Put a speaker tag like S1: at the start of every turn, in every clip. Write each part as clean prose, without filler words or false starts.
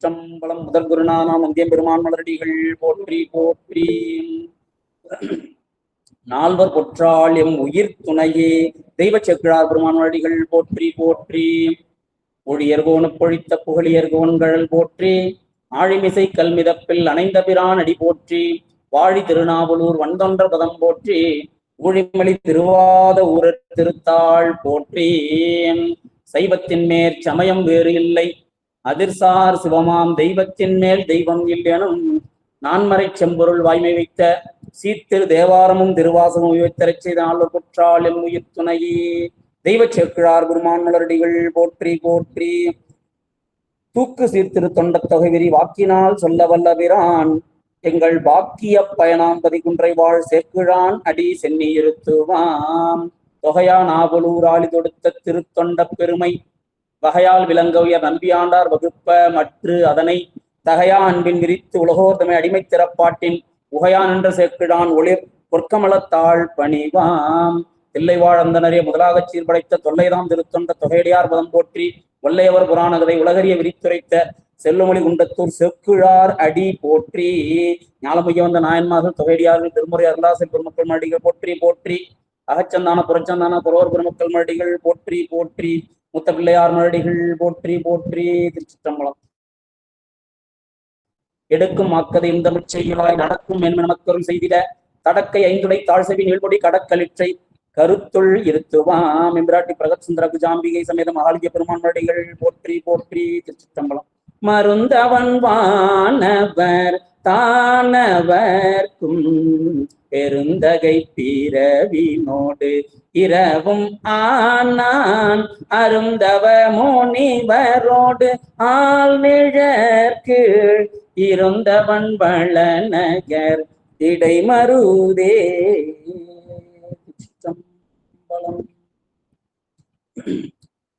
S1: திருச்சிற்றம்பலம். முதல் குருநானாம் வந்தியம் பெருமான் மலரடிகள் போற்றி போற்றி. நால்வர் பொற்றாள் எம் உயிர் துணையே தெய்வ செக்கிழார் பெருமான் மலரடிகள் போற்றி போற்றி. ஒழியர்கோனு பொழித்த புகழியர்கோன்கழல் போற்றி. ஆழிமிசை கல்மிதப்பில் அணைந்த பிரான் அடி போற்றி. வாழி திருநாவலூர் வந்தொன்ற பதம் போற்றி. ஊழிமலி திருவாத ஊரர் திருத்தாள் போற்றி. சைவத்தின் மேற் சமயம் வேறு இல்லை, அதிர்சார் சிவமாம் தெய்வத்தின் மேல் தெய்வம் இல்லெனும் நான்மறை செம்பொருள் வாய்மை வைத்த சீர்திரு தேவாரமும் திருவாசமும் வைத்தரச் செய்த நால்வர் பொற்றாள் எம் உயிர் துணையே தெய்வ செக்கிழார் பெருமான் மலரடிகள் போற்றி போற்றி. தூக்கு சீர்திரு தொண்ட தொகைவிரி வாக்கினால் சொல்ல வல்ல பிரான் எங்கள் பாக்கிய பயனாம் பதிகுன்றை வாழ் சேர்க்கிழான் அடி சென்னி இருத்துவாம். தொகையா நாவலூர் ஆளி தொடுத்த திருத்தொண்ட பெருமை வகையால் விளங்க உயர் நம்பியாண்டார் வகுப்ப மற்று அதனை தகையா அன்பின் விரித்து உலகோர் தமை அடிமை திறப்பாட்டின் உகையான் என்ற சேர்க்கிடான் ஒளிர் பொற்கமலத்தாள் பணிவாம். தில்லை வாழ்ந்தனரே முதலாகச் சீர்படைத்த தொல்லைதாம் திருத்தொண்ட தொகையடியார் பதம் போற்றி. வல்லையவர் புராணகதை உலகறிய விரித்துரைத்த செல்லுமொழி குண்டத்தூர் செக்கிழார் அடி போற்றி. ஞாலமுய்ய வந்த நாயன்மார்கள் தொகையடியார்கள் திருமுறை அருளாசல் பெருமக்கள் மடிகள் போற்றி போற்றி. அகச்சந்தான புறச்சந்தான புரோர் பெருமக்கள் மடிகள் போற்றி போற்றி. முத்த பிள்ளையார் மலடிகள் போற்றி போற்றி. திருச்சிற்றம்பலம். எடுக்கும் ஆக்கதை இந்த செய்யலாய் நடக்கும் என்ப நமக்கரும் செய்திட தடக்கை ஐந்துடை தாழ்செவி நீழ்பொடி கடற்களிற்றை கருத்துள் இருத்துவாம். எம்பிராட்டி பிரகத் சுந்தர குஜாம்பிகை சமேத மகாலிய பெருமான் மலடிகள் போற்றி போற்றி. திருச்சிற்றம்பலம். மருந்தவன் வானவர் தானவர்க்கும் பெருந்தகை பிறவினோடு இரவும் ஆனான் அருந்தவ முனிவரோடு ஆள் நிழற்கீழ் இருந்தவன் வளநகர் இடைமருதே.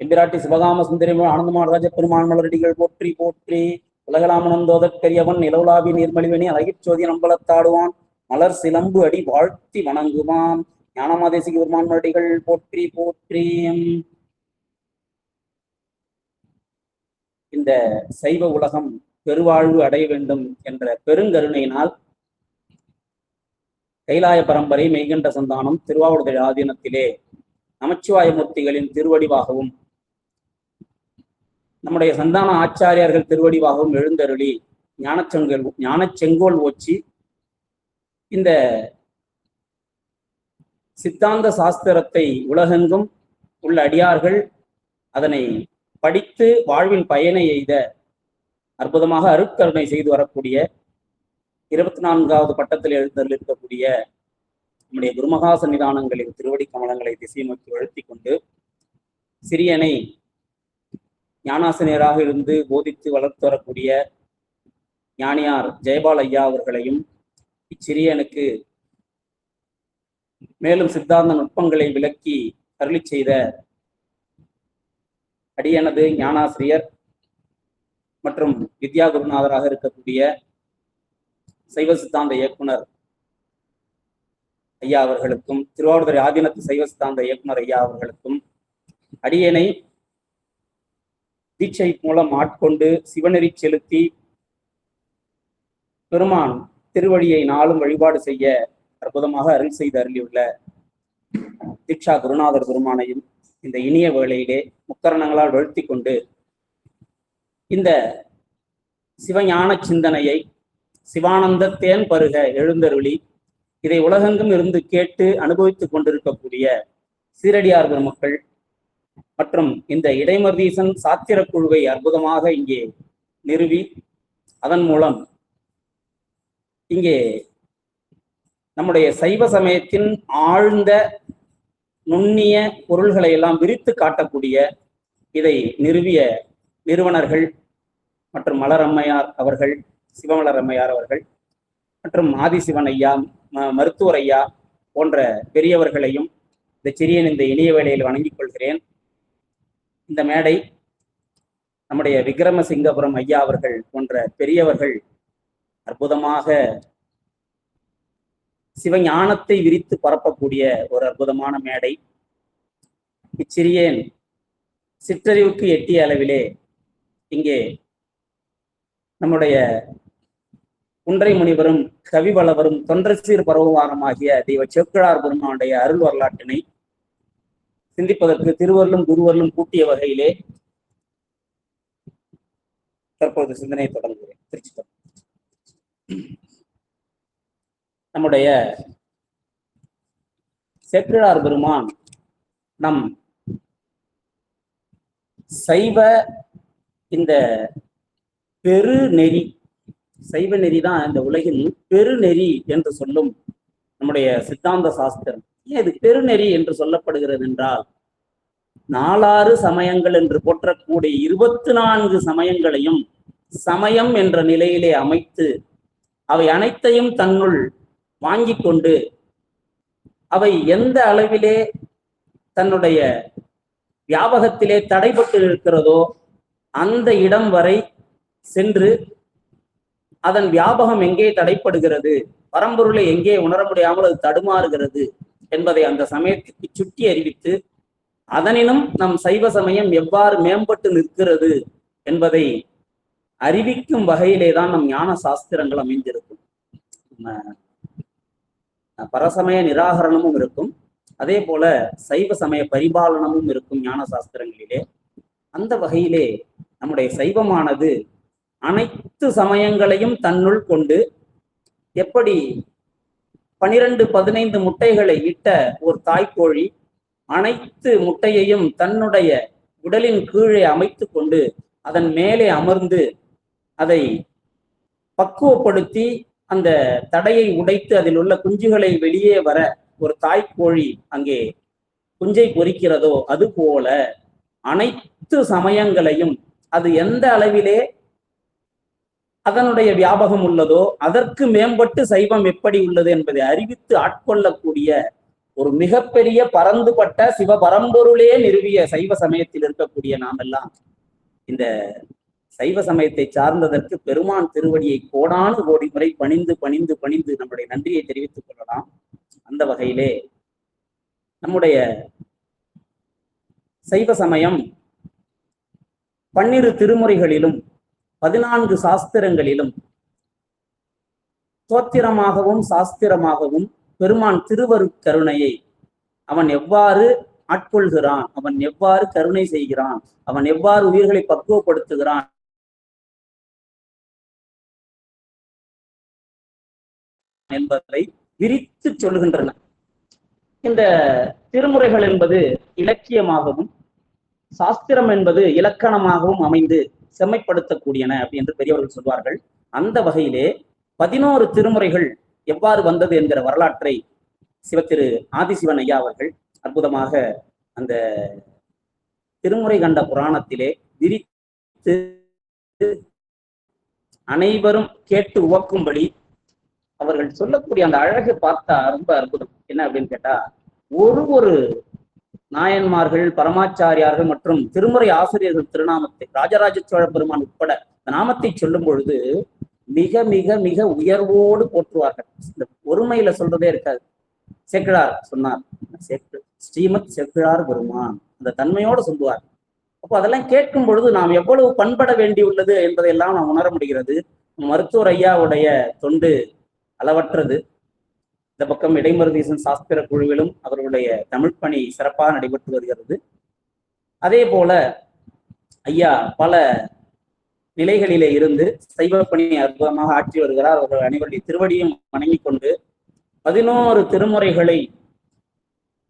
S1: எம்பிராட்டி சிவகாம சுந்தரி ஆனந்தமான ராஜ பெருமான் மலரடிகள் போற்றி போற்றி. உலகலாமனந்தோதற்கரியவன் நிலவுலாவி நீர்மலிவனி அழகிற் சோதி நம்பலத்தாடுவான் மலர் சிலம்பு அடி வாழ்த்தி வணங்குவான். ஞானமாதேசிக பெருமான் மலரடிகள் போற்றி போற்றி. இந்த சைவ உலகம் பெருவாழ்வு அடைய வேண்டும் என்ற பெருங்கருணையினால் கைலாய பரம்பரை மெய்கண்ட சந்தானம் திருவாவடுதுறை ஆதீனத்திலே நமச்சிவாயமூர்த்திகளின் திருவடிவாகவும் நம்முடைய சந்தான ஆச்சாரியார்கள் திருவடிவாகவும் எழுந்தருளி ஞானச்செங்கோல் ஓச்சி இந்த சித்தாந்த சாஸ்திரத்தை உலகெங்கும் உள்ள அடியார்கள் அதனை படித்து வாழ்வில் பயனை எய்த அற்புதமாக அருட்கருணை செய்து வரக்கூடிய 24வது பட்டத்தில் எழுந்தருளிருக்கக்கூடிய நம்முடைய குருமகா சன்னிதானங்களின் திருவடி கமலங்களை திசை நோக்கி வழுத்தி கொண்டு சிறியனை ஞானாசிரியராக இருந்து போதித்து வளர்த்து வரக்கூடிய ஞானியார் ஜெயபால் ஐயா அவர்களையும் இச்சிறியனுக்கு மேலும் சித்தாந்த நுட்பங்களை விளக்கி அருளி செய்த அடியனது ஞானாசிரியர் மற்றும் வித்யா குருநாதராக இருக்கக்கூடிய சைவ சித்தாந்த இயக்குனர் ஐயா அவர்களுக்கும் திருவாவடுதுறை ஆதீனத்து சைவ சித்தாந்த இயக்குனர் ஐயா அவர்களுக்கும் அடியனை தீட்சை மூலம் ஆட்கொண்டு சிவநெறி செலுத்தி பெருமான் திருவழியை நாளும் வழிபாடு செய்ய அற்புதமாக அருள் செய்து அருளியுள்ள தீட்சா குருநாதர் பெருமானையும் இந்த இனிய வேளையிலே முக்கரணங்களால் வழுத்தி கொண்டு இந்த சிவஞான சிந்தனையை சிவானந்த தேன் பருக எழுந்தருளி இதை உலகெங்கும் இருந்து கேட்டு அனுபவித்துக் கொண்டிருக்கக்கூடிய சீரடியார் பெருமக்கள் மற்றும் இந்த இடைமருதீசன் சாத்திர குழுவை அற்புதமாக இங்கே நிறுவி அதன் மூலம் இங்கே நம்முடைய சைவ சமயத்தின் ஆழ்ந்த நுண்ணிய பொருள்களை எல்லாம் விரித்து காட்டக்கூடிய இதை நிறுவிய நிறுவனர்கள் மற்றும் மலரம்மையார் அவர்கள், சிவமலர் அம்மையார் அவர்கள் மற்றும் ஆதிசிவன் ஐயா, மருத்துவர் ஐயா போன்ற பெரியவர்களையும் இந்த சிறியன் இந்த இனிய வேளையில் வணங்கிக் கொள்கிறேன். இந்த மேடை நம்முடைய விக்ரமசிங்கபுரம் ஐயா அவர்கள் போன்ற பெரியவர்கள் அற்புதமாக சிவஞானத்தை விரித்து பரப்பக்கூடிய ஒரு அற்புதமான மேடை. இச்சிறியேன் சிற்றறிவுக்கு எட்டிய அளவிலே இங்கே நம்முடைய குன்றை முனிவரும் கவிவளவரும் தொன்றசீர் பரவுவாரமாகிய தெய்வ சேக்கிழார் பெருமானுடைய அருள் வரலாற்றினை சிந்திப்பதற்கு திருவருளும் குருவருளும் கூட்டிய வகையிலே தற்போது சிந்தனையை தொடங்குகிறேன். திருச்சி நம்முடைய சேக்கிழார் பெருமான் நம் சைவ இந்த பெருநெறி, சைவ நெறி தான் இந்த உலகில் பெருநெறி என்று சொல்லும் நம்முடைய சித்தாந்த சாஸ்திரம். ஏன் இது பெருநெறி என்று சொல்லப்படுகிறது என்றால், 4 சமயங்கள் என்று போற்றக்கூடிய 24 சமயங்களையும் சமயம் என்ற நிலையிலே அமைத்து அவை அனைத்தையும் தன்னுள் வாங்கி கொண்டு அவை எந்த அளவிலே தன்னுடைய வியாபகத்திலே தடைபட்டு இருக்கிறதோ அந்த இடம் வரை சென்று அதன் வியாபகம் எங்கே தடைப்படுகிறது, பரம்பொருளை எங்கே உணர முடியாமல் அது தடுமாறுகிறது என்பதை அந்த சமயத்துக்கு சுட்டி அறிவித்து அதனினும் நம் சைவ சமயம் எவ்வாறு மேம்பட்டு நிற்கிறது என்பதை அறிவிக்கும் வகையிலே தான் நம் ஞான சாஸ்திரங்கள் அமைந்திருக்கும். பரசமய நிராகரணமும் இருக்கும், அதே போல சைவ சமய பரிபாலனமும் இருக்கும் ஞான சாஸ்திரங்களிலே. அந்த வகையிலே நம்முடைய சைவமானது அனைத்து சமயங்களையும் தன்னுள் கொண்டு, எப்படி 12-15 முட்டைகளை இட்ட ஒரு தாய்க்கோழி அனைத்து முட்டையையும் தன்னுடைய உடலின் கீழே அமைத்து கொண்டு அதன் மேலே அமர்ந்து அதை பக்குவப்படுத்தி அந்த தடையை உடைத்து அதில் உள்ள குஞ்சுகளை வெளியே வர ஒரு தாய்க்கோழி அங்கே குஞ்சை பொரிக்கிறதோ, அதுபோல அனைத்து சமயங்களையும் அது எந்த அளவிலே அதனுடைய வியாபகம் உள்ளதோ அதற்கு மேம்பட்டு சைவம் எப்படி உள்ளது என்பதை அறிவித்து ஆட்கொள்ளக்கூடிய ஒரு மிகப்பெரிய பரந்துபட்ட சிவபரம்பொருளே நிறுவிய சைவ சமயத்தில் இருக்கக்கூடிய நாம் எல்லாம் இந்த சைவ சமயத்தை சார்ந்ததற்கு பெருமான் திருவடியை கோடானு கோடி முறை பணிந்து பணிந்து பணிந்து நம்முடைய நன்றியை தெரிவித்துக் கொள்ளலாம். அந்த வகையிலே நம்முடைய சைவ சமயம் 12 திருமுறைகளிலும் 14 சாஸ்திரங்களிலும் தோத்திரமாகவும் சாஸ்திரமாகவும் பெருமான் திருவருட்கருணையை அவன் எவ்வாறு ஆட்கொள்கிறான், அவன் எவ்வாறு கருணை செய்கிறான், அவன் எவ்வாறு உயிர்களை பக்குவப்படுத்துகிறான் என்பதை விரித்து சொல்லுகின்றன. இந்த திருமுறைகள் என்பது இலக்கியமாகவும் சாஸ்திரம் என்பது இலக்கணமாகவும் அமைந்து செம்மைப்படுத்தக்கூடியன அப்படி என்று பெரியவர்கள் சொல்வார்கள். அந்த வகையிலே 11 திருமுறைகள் எவ்வாறு வந்தது என்கிற வரலாற்றை சிவத்திரு ஆதிசிவன் ஐயா அவர்கள் அற்புதமாக அந்த திருமுறை கண்ட புராணத்திலே விரித்து அனைவரும் கேட்டு உவக்கும்படி அவர்கள் சொல்லக்கூடிய அந்த அழகு பார்த்தா ரொம்ப அற்புதம். என்ன அப்படின்னு கேட்டா, ஒரு நாயன்மார்கள், பரமாச்சாரியார்கள் மற்றும் திருமுறை ஆசிரியர்கள் திருநாமத்தை, ராஜராஜ சோழ பெருமான் உட்பட நாமத்தை சொல்லும் பொழுது மிக மிக மிக உயர்வோடு போற்றுவார்கள். இந்த ஒருமையில சொல்றதே இருக்காது. சேக்கிழார் சொன்னார், ஸ்ரீமத் சேக்கிழார் பெருமான், அந்த தன்மையோடு சொல்லுவார். அப்போ அதெல்லாம் கேட்கும் பொழுது நாம் எவ்வளவு பண்பட வேண்டியுள்ளது என்பதையெல்லாம் நாம் உணர முடிகிறது. மருத்துவர் ஐயாவுடைய தொண்டு அளவற்றது. இந்த பக்கம் இடைமருதீசன் சாஸ்திர குழுவிலும் அவர்களுடைய தமிழ் பணி சிறப்பாக நடைபெற்று வருகிறது. அதே போல ஐயா பல நிலைகளிலே இருந்து சைவ பணி அற்புதமாக ஆற்றி வருகிறார். அவர்கள் அனைவருடைய திருவடியும் வணங்கிக் கொண்டு 11 திருமுறைகளை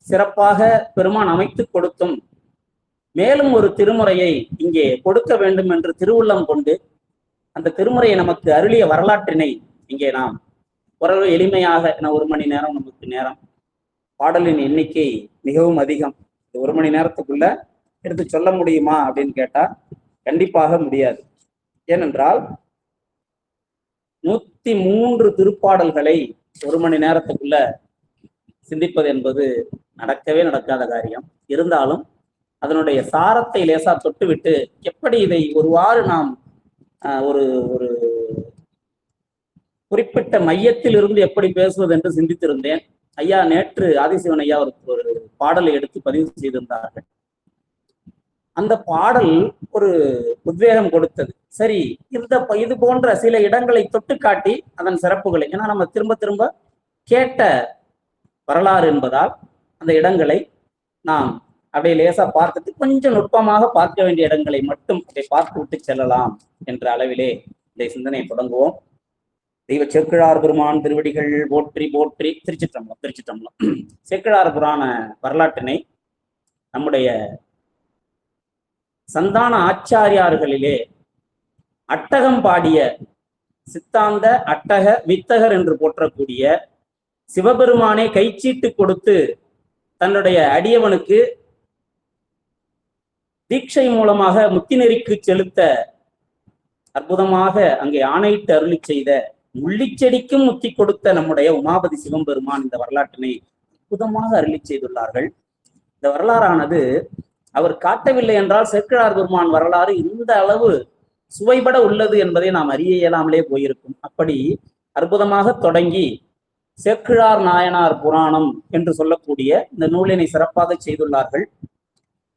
S1: சிறப்பாக பெருமான் அமைத்து கொடுத்தும் மேலும் ஒரு திருமுறையை இங்கே கொடுக்க வேண்டும் என்று திருவுள்ளம் கொண்டு அந்த திருமுறையை நமக்கு அருளிய வரலாற்றினை இங்கே நாம் ஓரளவு எளிமையாக, 1 மணி நேரம் நமக்கு நேரம், பாடலின் எண்ணிக்கை மிகவும் அதிகம். 1 மணி நேரத்துக்குள்ள எடுத்து சொல்ல முடியுமா அப்படின்னு கேட்டா கண்டிப்பாக முடியாது. ஏனென்றால் 103 திருப்பாடல்களை 1 மணி நேரத்துக்குள்ள சிந்திப்பது என்பது நடக்கவே நடக்காத காரியம். இருந்தாலும் அதனுடைய சாரத்தை லேசா தொட்டுவிட்டு எப்படி இதை ஒருவாறு நாம் ஒரு ஒரு குறிப்பிட்ட மையத்தில் இருந்து எப்படி பேசுவது என்று சிந்தித்திருந்தேன். ஐயா நேற்று ஆதிசிவன் ஐயா ஒரு பாடலை எடுத்து பதிவு செய்திருந்தார்கள். அந்த பாடல் ஒரு உத்வேகம் கொடுத்தது. சரி, இது போன்ற சில இடங்களை தொட்டு காட்டி அதன் சிறப்புகளை, ஏன்னா நம்ம திரும்ப திரும்ப கேட்ட வரலாறு என்பதால் அந்த இடங்களை நாம் அப்படியே லேசா பார்த்துட்டு கொஞ்சம் நுட்பமாக பார்க்க வேண்டிய இடங்களை மட்டும் அதை பார்த்து விட்டு செல்லலாம் என்ற அளவிலே இந்த சிந்தனையை தொடங்குவோம். தெய்வ சேக்கிழார் பெருமான் திருவடிகள் போற்றி போற்றி. திருச்சிற்றம்பலம். சேக்கிழார் புராண வரலாற்றினை நம்முடைய சந்தான ஆச்சாரியார்களிலே அட்டகம் பாடிய சித்தாந்த அட்டக வித்தகர் என்று போற்றக்கூடிய சிவபெருமானே கைச்சீட்டு கொடுத்து தன்னுடைய அடியவனுக்கு தீட்சை மூலமாக முத்திநெறிக்கு செலுத்த அற்புதமாக அங்கே ஆணையிட்டு அருளி செய்த முள்ளிச்செடிக்கும் முத்தி கொடுத்த நம்முடைய உமாபதி சிவபெருமான் இந்த வரலாற்றினை அற்புதமாக அருளி செய்துள்ளார்கள். இந்த வரலாறானது அவர் காட்டவில்லை என்றால் சேக்கிழார் பெருமான் வரலாறு இந்த அளவு சுவைபட உள்ளது என்பதை நாம் அறிய இயலாமலே போயிருக்கும். அப்படி அற்புதமாக தொடங்கி சேக்கிழார் நாயனார் புராணம் என்று சொல்லக்கூடிய இந்த நூலினை சிறப்பாக செய்துள்ளார்கள்.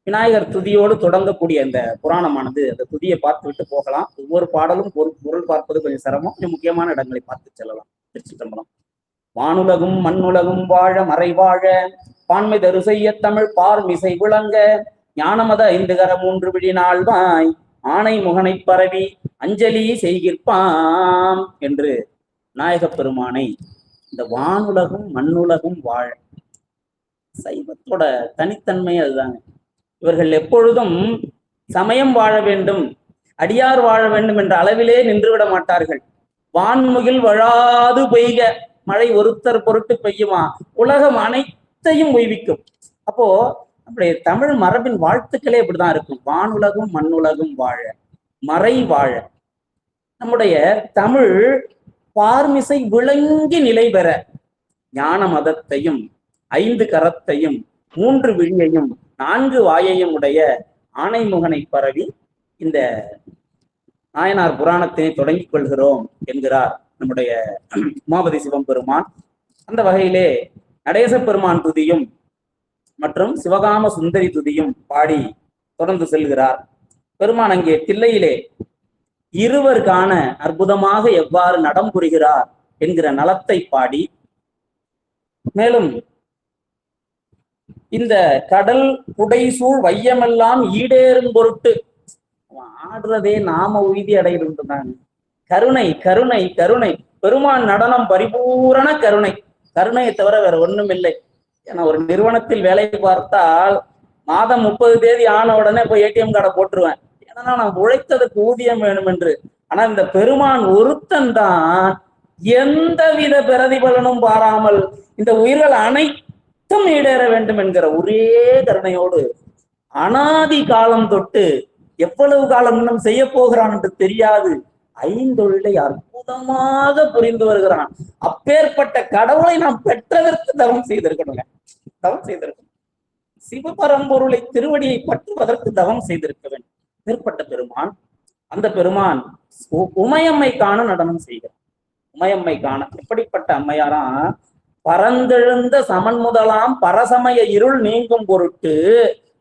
S1: விநாயகர் துதியோடு தொடங்கக்கூடிய இந்த புராணமானது அந்த துதியை பார்த்து விட்டு போகலாம். ஒவ்வொரு பாடலும் பொருள் பார்ப்பது கொஞ்சம் சிரமம். கொஞ்சம் முக்கியமான இடங்களை பார்த்து செல்லலாம். திருச்சிற்றம்பலம். வானுலகும் மண்ணுலகும் வாழ மறைவாழ பான்மை தரு செய்ய தமிழ் பார் மிசை விளங்க ஞானமத 5 கர 3 விழி நாள்வாய் ஆணை முகனை பரவி அஞ்சலி செய்கிற்பாம் என்று நாயகப் பெருமானை இந்த வானுலகும் மண்ணுலகும் வாழ, சைவத்தோட தனித்தன்மை அதுதாங்க. இவர்கள் எப்பொழுதும் சமயம் வாழ வேண்டும், அடியார் வாழ வேண்டும் என்ற அளவிலே நின்றுவிட மாட்டார்கள். வான்முகில் வழாது பெய்க, மழை ஒருத்தர் பொருட்டு பெய்யுமா, உலகம் அனைத்தையும் உய்விக்கும். அப்போ அப்படி தமிழ் மரபின் வாழ்த்துக்களே இப்படிதான் இருக்கும். வானுலகும் மண்ணுலகும் வாழ, மறை வாழ. நம்முடைய தமிழ் பார்மிசை விளங்கி நிலை பெற ஞான மதத்தையும் 5 கரத்தையும் 3 விழியையும் 4 வாயையும் உடைய ஆணைமுகனை பரவி இந்த நாயனார் புராணத்தினை தொடங்கிக் கொள்கிறோம் என்கிறார் நம்முடைய உமாபதி சிவபெருமான். அந்த வகையிலே நடேச பெருமான் துதியும் மற்றும் சிவகாம சுந்தரி துதியும் பாடி தொடர்ந்து செல்கிறார். பெருமான் அங்கே தில்லையிலே இருவர் காண அற்புதமாக எவ்வாறு நடம் புரிகிறார் என்கிற நலத்தை பாடி, மேலும் இந்த கடல் புடைசூழ் வையமெல்லாம் ஈடேறும் பொருட்டு ஆடுறதே நாம உய்தி அடையிருந்தாங்க. கருணை கருணை கருணை. பெருமான் நடனம் பரிபூரண கருணை. கருணையை தவிர வேற ஒண்ணும் இல்லை. ஏன்னா ஒரு நிறுவனத்தில் வேலை பார்த்தால் மாதம் 30 தேதி ஆன உடனே போய் ஏடிஎம் கார்டை போட்டுருவேன், ஏன்னா நான் உழைத்ததுக்கு ஊதியம் வேணும் என்று. ஆனா இந்த பெருமான் ஒருத்தன் தான் எந்தவித பிரதிபலனும் பாராமல் இந்த உயிர்கள் அனைத்தும் ஈடேற வேண்டும் என்கிற ஒரே கருணையோடு அனாதி காலம் தொட்டு எவ்வளவு காலம் இன்னும் செய்ய போகிறான் என்று தெரியாது 5 தொழிலை அற்புதமாக புரிந்து வருகிறான். அப்பேற்பட்ட கடவுளை நாம் பெற்றதற்கு தவம் செய்திருக்கணுங்க. தவம் செய்திருக்கணும். சிவபரம்பொருளை திருவடியை பற்றுவதற்கு தவம் செய்திருக்க வேண்டும். ஏற்பட்ட பெருமான், அந்த பெருமான் உமையம்மை காண நடனம் செய்கிறார். உமையம்மை காண எப்படிப்பட்ட அம்மையாரா, பரந்தெழுந்த சமன் முதலாம் பரசமய இருள் நீங்கும் பொருட்டு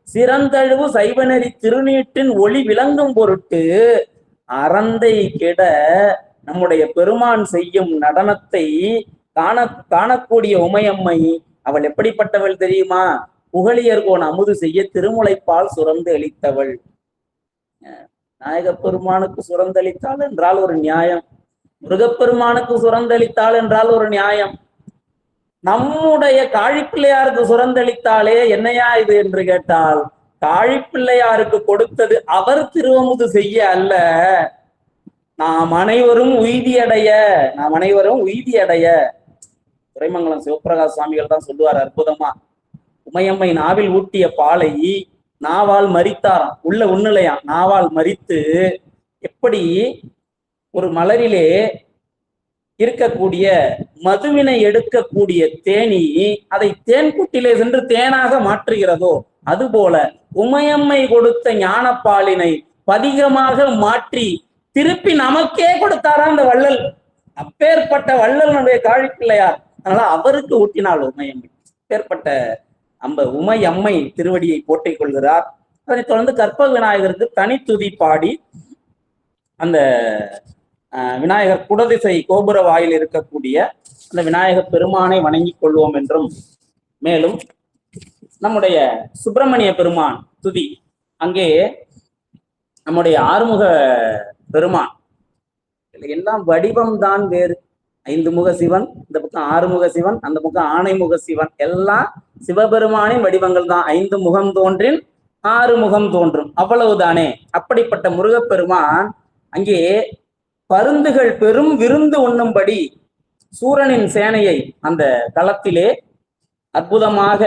S1: சிறந்தழுவு சைவநெறி திருநீட்டின் ஒளி விளங்கும் பொருட்டு அறந்தை கெட நம்முடைய பெருமான் செய்யும் நடனத்தை காணக்கூடிய உமையம்மை அவள் எப்படிப்பட்டவள் தெரியுமா? புகழியர்கோன் அமுது செய்ய திருமுலைப்பால் சுரந்து அளித்தவள். நாயகப் பெருமானுக்கு சுரந்தளித்தாள் என்றால் ஒரு நியாயம், முருகப்பெருமானுக்கு சுரந்தளித்தாள் என்றால் ஒரு நியாயம். நம்முடைய காழிப்பிள்ளையாருக்கு சுரந்தளித்தாலே என்னையா இது என்று கேட்டால், காழிப்பிள்ளையாருக்கு கொடுத்தது அவர் திருவமுது செய்ய அல்ல, நாம் அனைவரும் உய்தியடைய, நாம் அனைவரும் உய்தியடைய. துரைமங்கலம் சிவபிரகாஷ் சுவாமிகள் தான் சொல்லுவார் அற்புதமா, உமையம்மை நாவில் ஊட்டிய பாலை நாவால் மரித்தாராம். உள்ள உண்ணுலையாம், நாவால் மரித்து எப்படி ஒரு மலரிலே இருக்கக்கூடிய மதுவினை எடுக்கக்கூடிய தேனி அதை தேன்குட்டிலே சென்று தேனாக மாற்றுகிறதோ, அதுபோல உமையம்மை கொடுத்த ஞானப்பாலினை பதிகமாக மாற்றி திருப்பி நமக்கே கொடுத்தாரா அந்த வள்ளல். அப்பேற்பட்ட வள்ளல் காழிப்பிள்ளையார். அதனால அவருக்கு ஊட்டினாள் உமையம்மை. அப்பேற்பட்ட உமையம்மை திருவடியை போற்றிக் கொள்கிறார். அதனைத் தொடர்ந்து கற்பக விநாயகருக்கு தனித்துதி பாடி அந்த விநாயகர் குடதிசை கோபுர வாயில் இருக்கக்கூடிய அந்த விநாயகர் பெருமானை வணங்கிக் கொள்வோம் என்றும், மேலும் நம்முடைய சுப்பிரமணிய பெருமான் துதி, அங்கே நம்முடைய ஆறுமுக பெருமான் எல்லாம் வடிவம் தான் வேறு. 5 முக சிவன், இந்த பக்கம் 6 முக சிவன், அந்த பக்கம் ஆணைமுக சிவன், எல்லாம் சிவபெருமானின் வடிவங்கள் தான். 5 முகம் தோன்றின் 6 முகம் தோன்றும், அவ்வளவுதானே. அப்படிப்பட்ட முருகப்பெருமான் அங்கே பருந்துகள் பெரும் விருந்து உண்ணும்படி சூரனின் சேனையை அந்த களத்திலே அற்புதமாக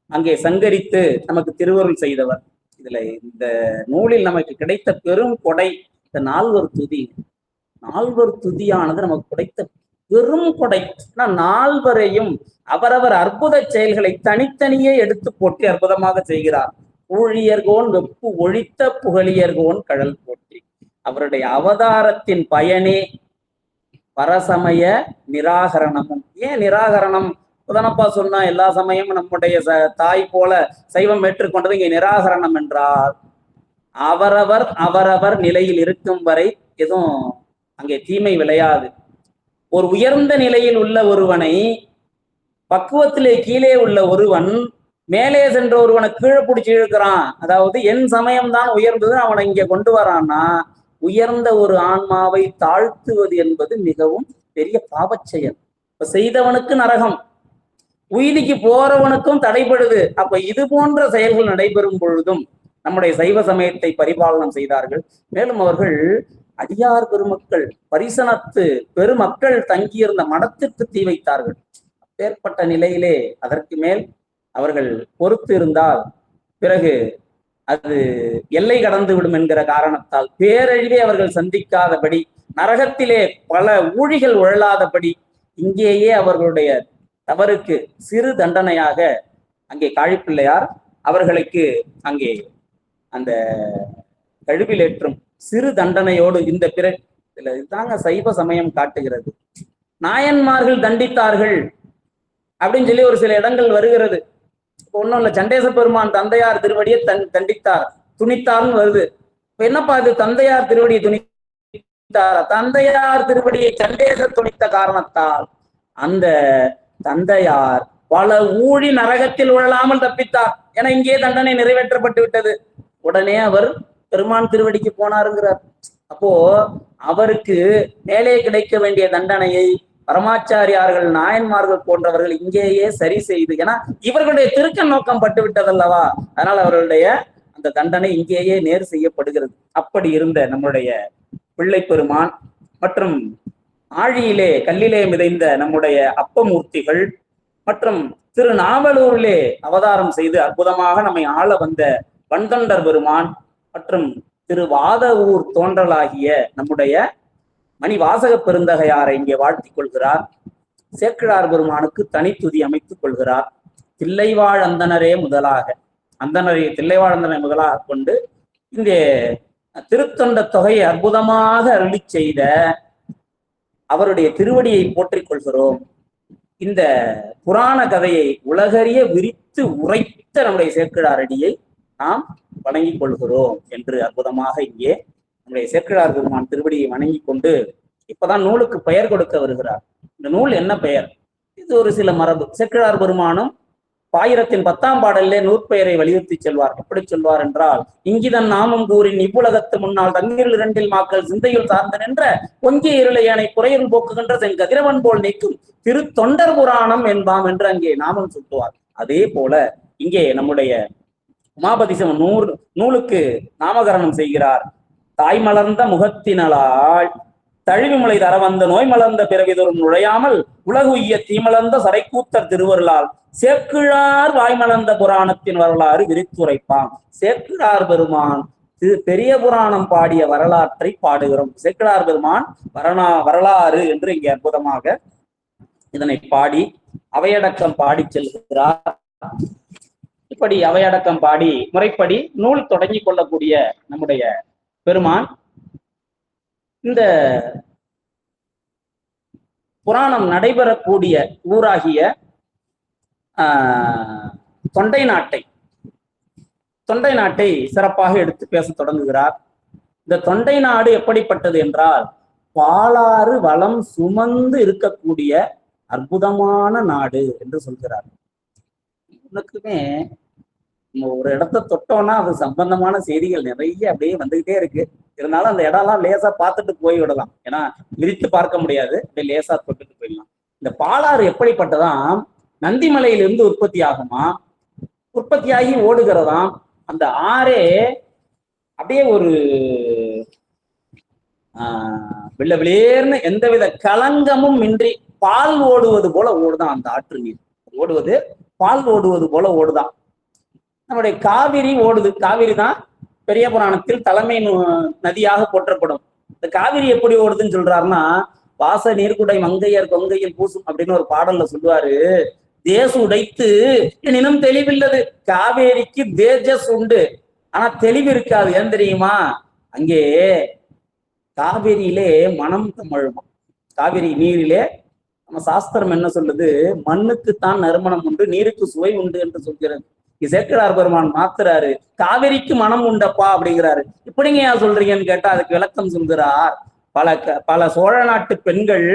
S1: அங்கே சங்கரித்து நமக்கு திருவருள் செய்தவர். இதுல இந்த நூலில் நமக்கு கிடைத்த பெரும் கொடை இந்த 4 துதி. 4 துதியானது நமக்கு கிடைத்த பெரும் கொடை. 4வரையும் அவரவர் அற்புத செயல்களை தனித்தனியே எடுத்து போட்டு அற்புதமாக செய்கிறார். ஊழியர்கோன் வெப்பு ஒழித்த புகழியர்கோன் கழல் போற்றி. அவருடைய அவதாரத்தின் பயனே பரசமய நிராகரணமும். ஏன் நிராகரணம்? புதனப்பா சொன்னா எல்லா சமயமும் நம்முடைய தாய் போல சைவம் ஏற்றுக்கொண்டது. இங்கே நிராகரணம் என்றால் அவரவர் அவரவர் நிலையில் இருக்கும் வரை எதுவும் அங்கே தீமை விளையாது. ஒரு உயர்ந்த நிலையில் உள்ள ஒருவனை பக்குவத்திலே கீழே உள்ள ஒருவன் மேலே சென்ற ஒருவனை கீழே பிடிச்சி இழுக்கிறான். அதாவது என் சமயம்தான் உயர்ந்தது, அவனை இங்க கொண்டு வரான்னா, உயர்ந்த ஒரு ஆன்மாவை தாழ்த்துவது என்பது மிகவும் பெரிய பாவச் செயல். இப்ப செய்தவனுக்கு நரகம், உயிதிக்கு போறவனுக்கும் தடைபடுது. அப்ப இது போன்ற செயல்கள் நடைபெறும் பொழுதும் நம்முடைய சைவ சமயத்தை பரிபாலனம் செய்தார்கள். மேலும் அவர்கள் அடியார் பெருமக்கள் பரிசனத்து பெருமக்கள் தங்கியிருந்த மடத்திற்கு தீ வைத்தார்கள். அப்பேற்பட்ட நிலையிலே அதற்கு மேல் அவர்கள் பொறுத்து இருந்தால் பிறகு அது எல்லை கடந்து விடும் என்கிற காரணத்தால் பேரழிவை அவர்கள் சந்திக்காதபடி, நரகத்திலே பல ஊழிகள் உழலாதபடி, இங்கேயே அவர்களுடைய தவறுக்கு சிறு தண்டனையாக அங்கே காழிப்பிள்ளையார் அவர்களுக்கு அங்கே அந்த கழுவில் ஏற்றும் சிறு தண்டனையோடு இந்த இதுதாங்க சைவ சமயம் காட்டுகிறது. நாயன்மார்கள் தண்டித்தார்கள் அப்படின்னு சொல்லி ஒரு சில இடங்கள் வருகிறது. ஒன்றும் இல்லை, சண்டேச பெருமான் தந்தையார் திருவடியை தண்டித்தார், துணித்தார்னு வருது. இப்ப என்னப்பா இது, தந்தையார் திருவடியை துணித்தார்? தந்தையார் திருவடியை சண்டேச துணித்த காரணத்தால் அந்த தந்தையார் பல ஊழி நரகத்தில் உழலாமல் தப்பித்தார். என இங்கே தண்டனை நிறைவேற்றப்பட்டு விட்டது. உடனே அவர் பெருமான் திருவடிக்கு போனாருங்கிறார். அப்போ அவருக்கு மேலே கிடைக்க வேண்டிய தண்டனையை பரமாச்சாரியார்கள் நாயன்மார்கள் போன்றவர்கள் இங்கேயே சரி செய்து, ஏன்னா இவர்களுடைய திருக்க நோக்கம் பட்டு விட்டதல்லவா, அதனால் அவர்களுடைய அந்த தண்டனை இங்கேயே நேர் செய்யப்படுகிறது. அப்படி இருந்த நம்முடைய பிள்ளை பெருமான் மற்றும் ஆழியிலே கல்லிலே மிதைந்த நம்முடைய அப்பமூர்த்திகள் மற்றும் திருநாவலூரிலே அவதாரம் செய்து அற்புதமாக நம்மை ஆள வந்த வன்தொண்டர் பெருமான் மற்றும் திருவாதவூர் தோன்றலாகிய நம்முடைய மணிவாசக பெருந்தகையாரை இங்கே வாழ்த்திக் கொள்கிறார். சேக்கிழார் பெருமானுக்கு தனித்துதி அமைத்துக் கொள்கிறார். தில்லைவாழ் அந்தனரே முதலாக, அந்தனரை தில்லைவாழ் அந்தனை முதலாக கொண்டு இங்கே திருத்தொண்ட தொகையை அற்புதமாக அருளி செய்த அவருடைய திருவடியை போற்றிக் கொள்கிறோம். இந்த புராண கதையை உலகறிய விரித்து உரைத்த நம்முடைய சேக்கிழாரடியை நாம் வணங்கிக் கொள்கிறோம் என்று அற்புதமாக இங்கே நம்முடைய சேக்கிழார் பெருமான் திருவடியை வணங்கி கொண்டு இப்பதான் நூலுக்கு பெயர் கொடுக்க வருகிறார். இந்த நூல் என்ன பெயர்? இது ஒரு சில மரபு. சேக்கிழார் பெருமானும் 1010ஆம் பாடலிலே நூற்பெயரை வலியுறுத்தி செல்வார். எப்படி சொல்வார் என்றால், இங்கிதன் நாமம் கூறின் இவ்வுலகத்து முன்னால் தண்ணீரில் 2 மாக்கள் சிந்தையில் சார்ந்த நின்ற பொங்கிய இருளையானை குறையில் போக்குகின்ற சென் கதிரவன் போல் நீக்கும் திருத்தொண்டர் புராணம் என்பாம் என்று அங்கே நாமம் சுட்டுவார். அதே போல இங்கே நம்முடைய உமாபதி சிவன் நூலுக்கு நாமகரணம் செய்கிறார். தாய் மலர்ந்த முகத்தினளால் தழுவிமுலை தர வந்த நோய் மலர்ந்த பிறவிதொரும் நுழையாமல் உலகுய்ய தீமலர்ந்த சரைக்கூத்தர் திருவருளால் சேக்கிழார் வாய்மலர்ந்த புராணத்தின் வரலாறு விரித்துரைப்பான். சேக்கிழார் பெருமான் பெரிய புராணம் பாடிய வரலாற்றை பாடுகிறோம். சேக்கிழார் பெருமான் வரலாறு என்று இங்கே அற்புதமாக இதனை பாடி அவையடக்கம் பாடி செல்கிறார். இப்படி அவையடக்கம் பாடி முறைப்படி நூல் தொடங்கி கொள்ளக்கூடிய நம்முடைய பெருமான் இந்த புராணம் நடைபெறக்கூடிய ஊராகிய தொண்டை நாட்டை சிறப்பாக எடுத்து பேச தொடங்குகிறார். இந்த தொண்டை நாடு எப்படிப்பட்டது என்றால் பாலாறு வளம் சுமந்து இருக்கக்கூடிய அற்புதமான நாடு என்று சொல்கிறார். உனக்குமே நம்ம ஒரு இடத்த தொட்டோம்னா அது சம்பந்தமான செய்திகள் நிறைய அப்படியே வந்துகிட்டே இருக்கு. இருந்தாலும் அந்த இடம்லாம் லேசா பார்த்துட்டு போய் விடலாம், ஏன்னா விரித்து பார்க்க முடியாது, அப்படியே லேசா தொட்டுட்டு போயிடலாம். இந்த பாலாறு எப்படிப்பட்டதாம், நந்திமலையிலிருந்து உற்பத்தி ஆகுமா, உற்பத்தியாகி ஓடுகிறதாம். அந்த ஆறே அப்படியே ஒரு வெள்ள வெளியேர்னு எந்தவித களங்கமும் இன்றி பால் ஓடுவது போல ஓடுதான் அந்த ஆற்று நீர். ஓடுவது பால் ஓடுவது போல ஓடுதான். நம்முடைய காவிரி ஓடுது, காவிரி தான் பெரிய புராணத்தில் தலைமை நதியாக போற்றப்படும். இந்த காவிரி எப்படி ஓடுதுன்னு சொல்றாருன்னா, வாச நீர்குடை மங்கையர் கொங்கையில் பூசும் அப்படின்னு ஒரு பாடல்ல சொல்லுவாரு. தேசு உடைத்து எனினும் தெளிவில்லது, காவேரிக்கு தேஜஸ் உண்டு ஆனா தெளிவு இருக்காது. ஏன் தெரியுமா, அங்கே காவிரியிலே மனம் தமிழுமா. காவிரி நீரிலே நம்ம சாஸ்திரம் என்ன சொல்லுது, மண்ணுக்குத்தான் நறுமணம் உண்டு, நீருக்கு சுவை உண்டு என்று சொல்கிறது. சேக்கிழார் பெருமான் மாத்துறாரு, காவிரிக்கு மனம் உண்டப்பா அப்படிங்கிறாரு. இப்படிங்க ஏன் சொல்றீங்கன்னு கேட்டா அதுக்கு விளக்கம் சொல்கிறார். பல சோழ நாட்டு பெண்கள்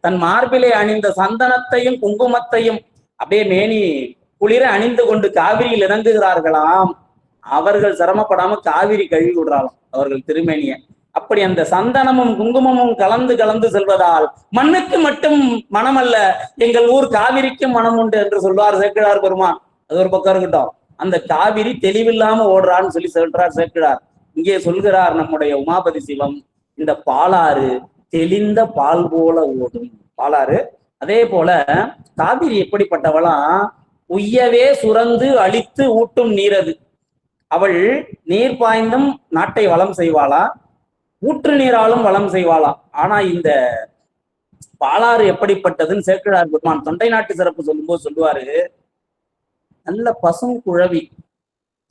S1: தன் மார்பிலே அணிந்த சந்தனத்தையும் குங்குமத்தையும் அப்படியே மேனி குளிர அணிந்து கொண்டு காவிரியில் இறங்குகிறார்களாம். அவர்கள் சிரமப்படாம காவிரி கழுவி விடுறாளாம் அவர்கள் திருமேனிய. அப்படி அந்த சந்தனமும் குங்குமமும் கலந்து கலந்து செல்வதால் மண்ணுக்கு மட்டும் மனம் அல்ல, எங்கள் ஊர் காவிரிக்கும் மனம் உண்டு என்று சொல்வார் சேக்கிழார் பெருமான். அது ஒரு பக்கம் இருக்கட்டும், அந்த காவிரி தெளிவில்லாம ஓடுறான்னு சொல்லி சொல்றார் சேக்கிழார். இங்கே சொல்கிறார் நம்முடைய உமாபதி சிவம், இந்த பாலாறு தெளிந்த பால் போல ஓடும் பாலாறு. அதே போல காவிரி எப்படிப்பட்டவளாம், உய்யவே சுரந்து அழித்து ஊட்டும் நீரது. அவள் நீர் பாய்ந்தும் நாட்டை வளம் செய்வாளா, ஊற்று நீராலும் வளம் செய்வாளா. ஆனா இந்த பாலாறு எப்படிப்பட்டதுன்னு சேக்கிழார் பெருமான் தொண்டை நாட்டு சிறப்பு சொல்லும்போது சொல்லுவாரு, நல்ல பசும் குழவி,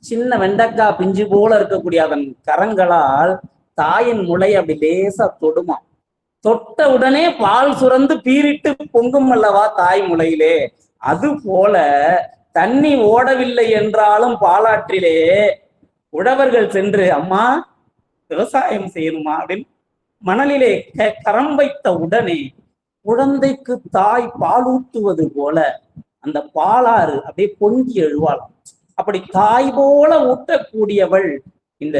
S1: சின்ன வெண்டைக்காய் பிஞ்சு போல இருக்கக்கூடிய அதன் கரங்களால் தாயின் முளை அப்படி லேசா தொடுமா. தொட்ட உடனே பால் சுரந்து பீரிட்டு பொங்கும் அல்லவா தாய் முளையிலே. அது போல தண்ணி ஓடவில்லை என்றாலும் பாலாற்றிலே உழவர்கள் சென்று அம்மா விவசாயம் செய்யணுமா அப்படின்னு மணலிலே கரம் வைத்த உடனே குழந்தைக்கு தாய் பாலூட்டுவது போல அந்த பாலாறு அப்படியே பொங்கி எழுவாளாம். அப்படி தாய் போல ஊட்டக்கூடியவள் இந்த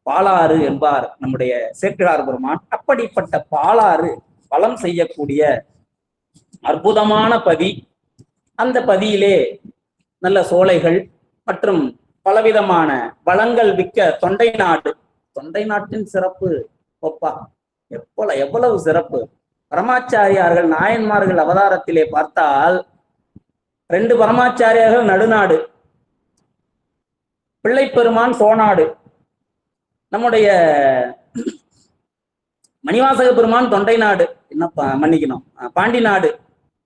S1: பாலாறு என்பார் நம்முடைய சேக்கிழார் பெருமான். அப்படிப்பட்ட பாலாறு வளம் செய்யக்கூடிய அற்புதமான பதி. அந்த பதியிலே நல்ல சோலைகள் மற்றும் பலவிதமான வளங்கள் மிக்க தொண்டை நாடு. தொண்டை நாட்டின் சிறப்பு ஒப்பா எவ்வளவு சிறப்பு. பரமாச்சாரியார்கள் நாயன்மார்கள் அவதாரத்திலே பார்த்தால் 2 பரமாச்சாரியார்கள் நடுநாடு, பிள்ளை பெருமான் சோநாடு, நம்முடைய மணிவாசக பெருமான் தொண்டை நாடு, என்னப்பா மன்னிக்கணும் பாண்டி நாடு.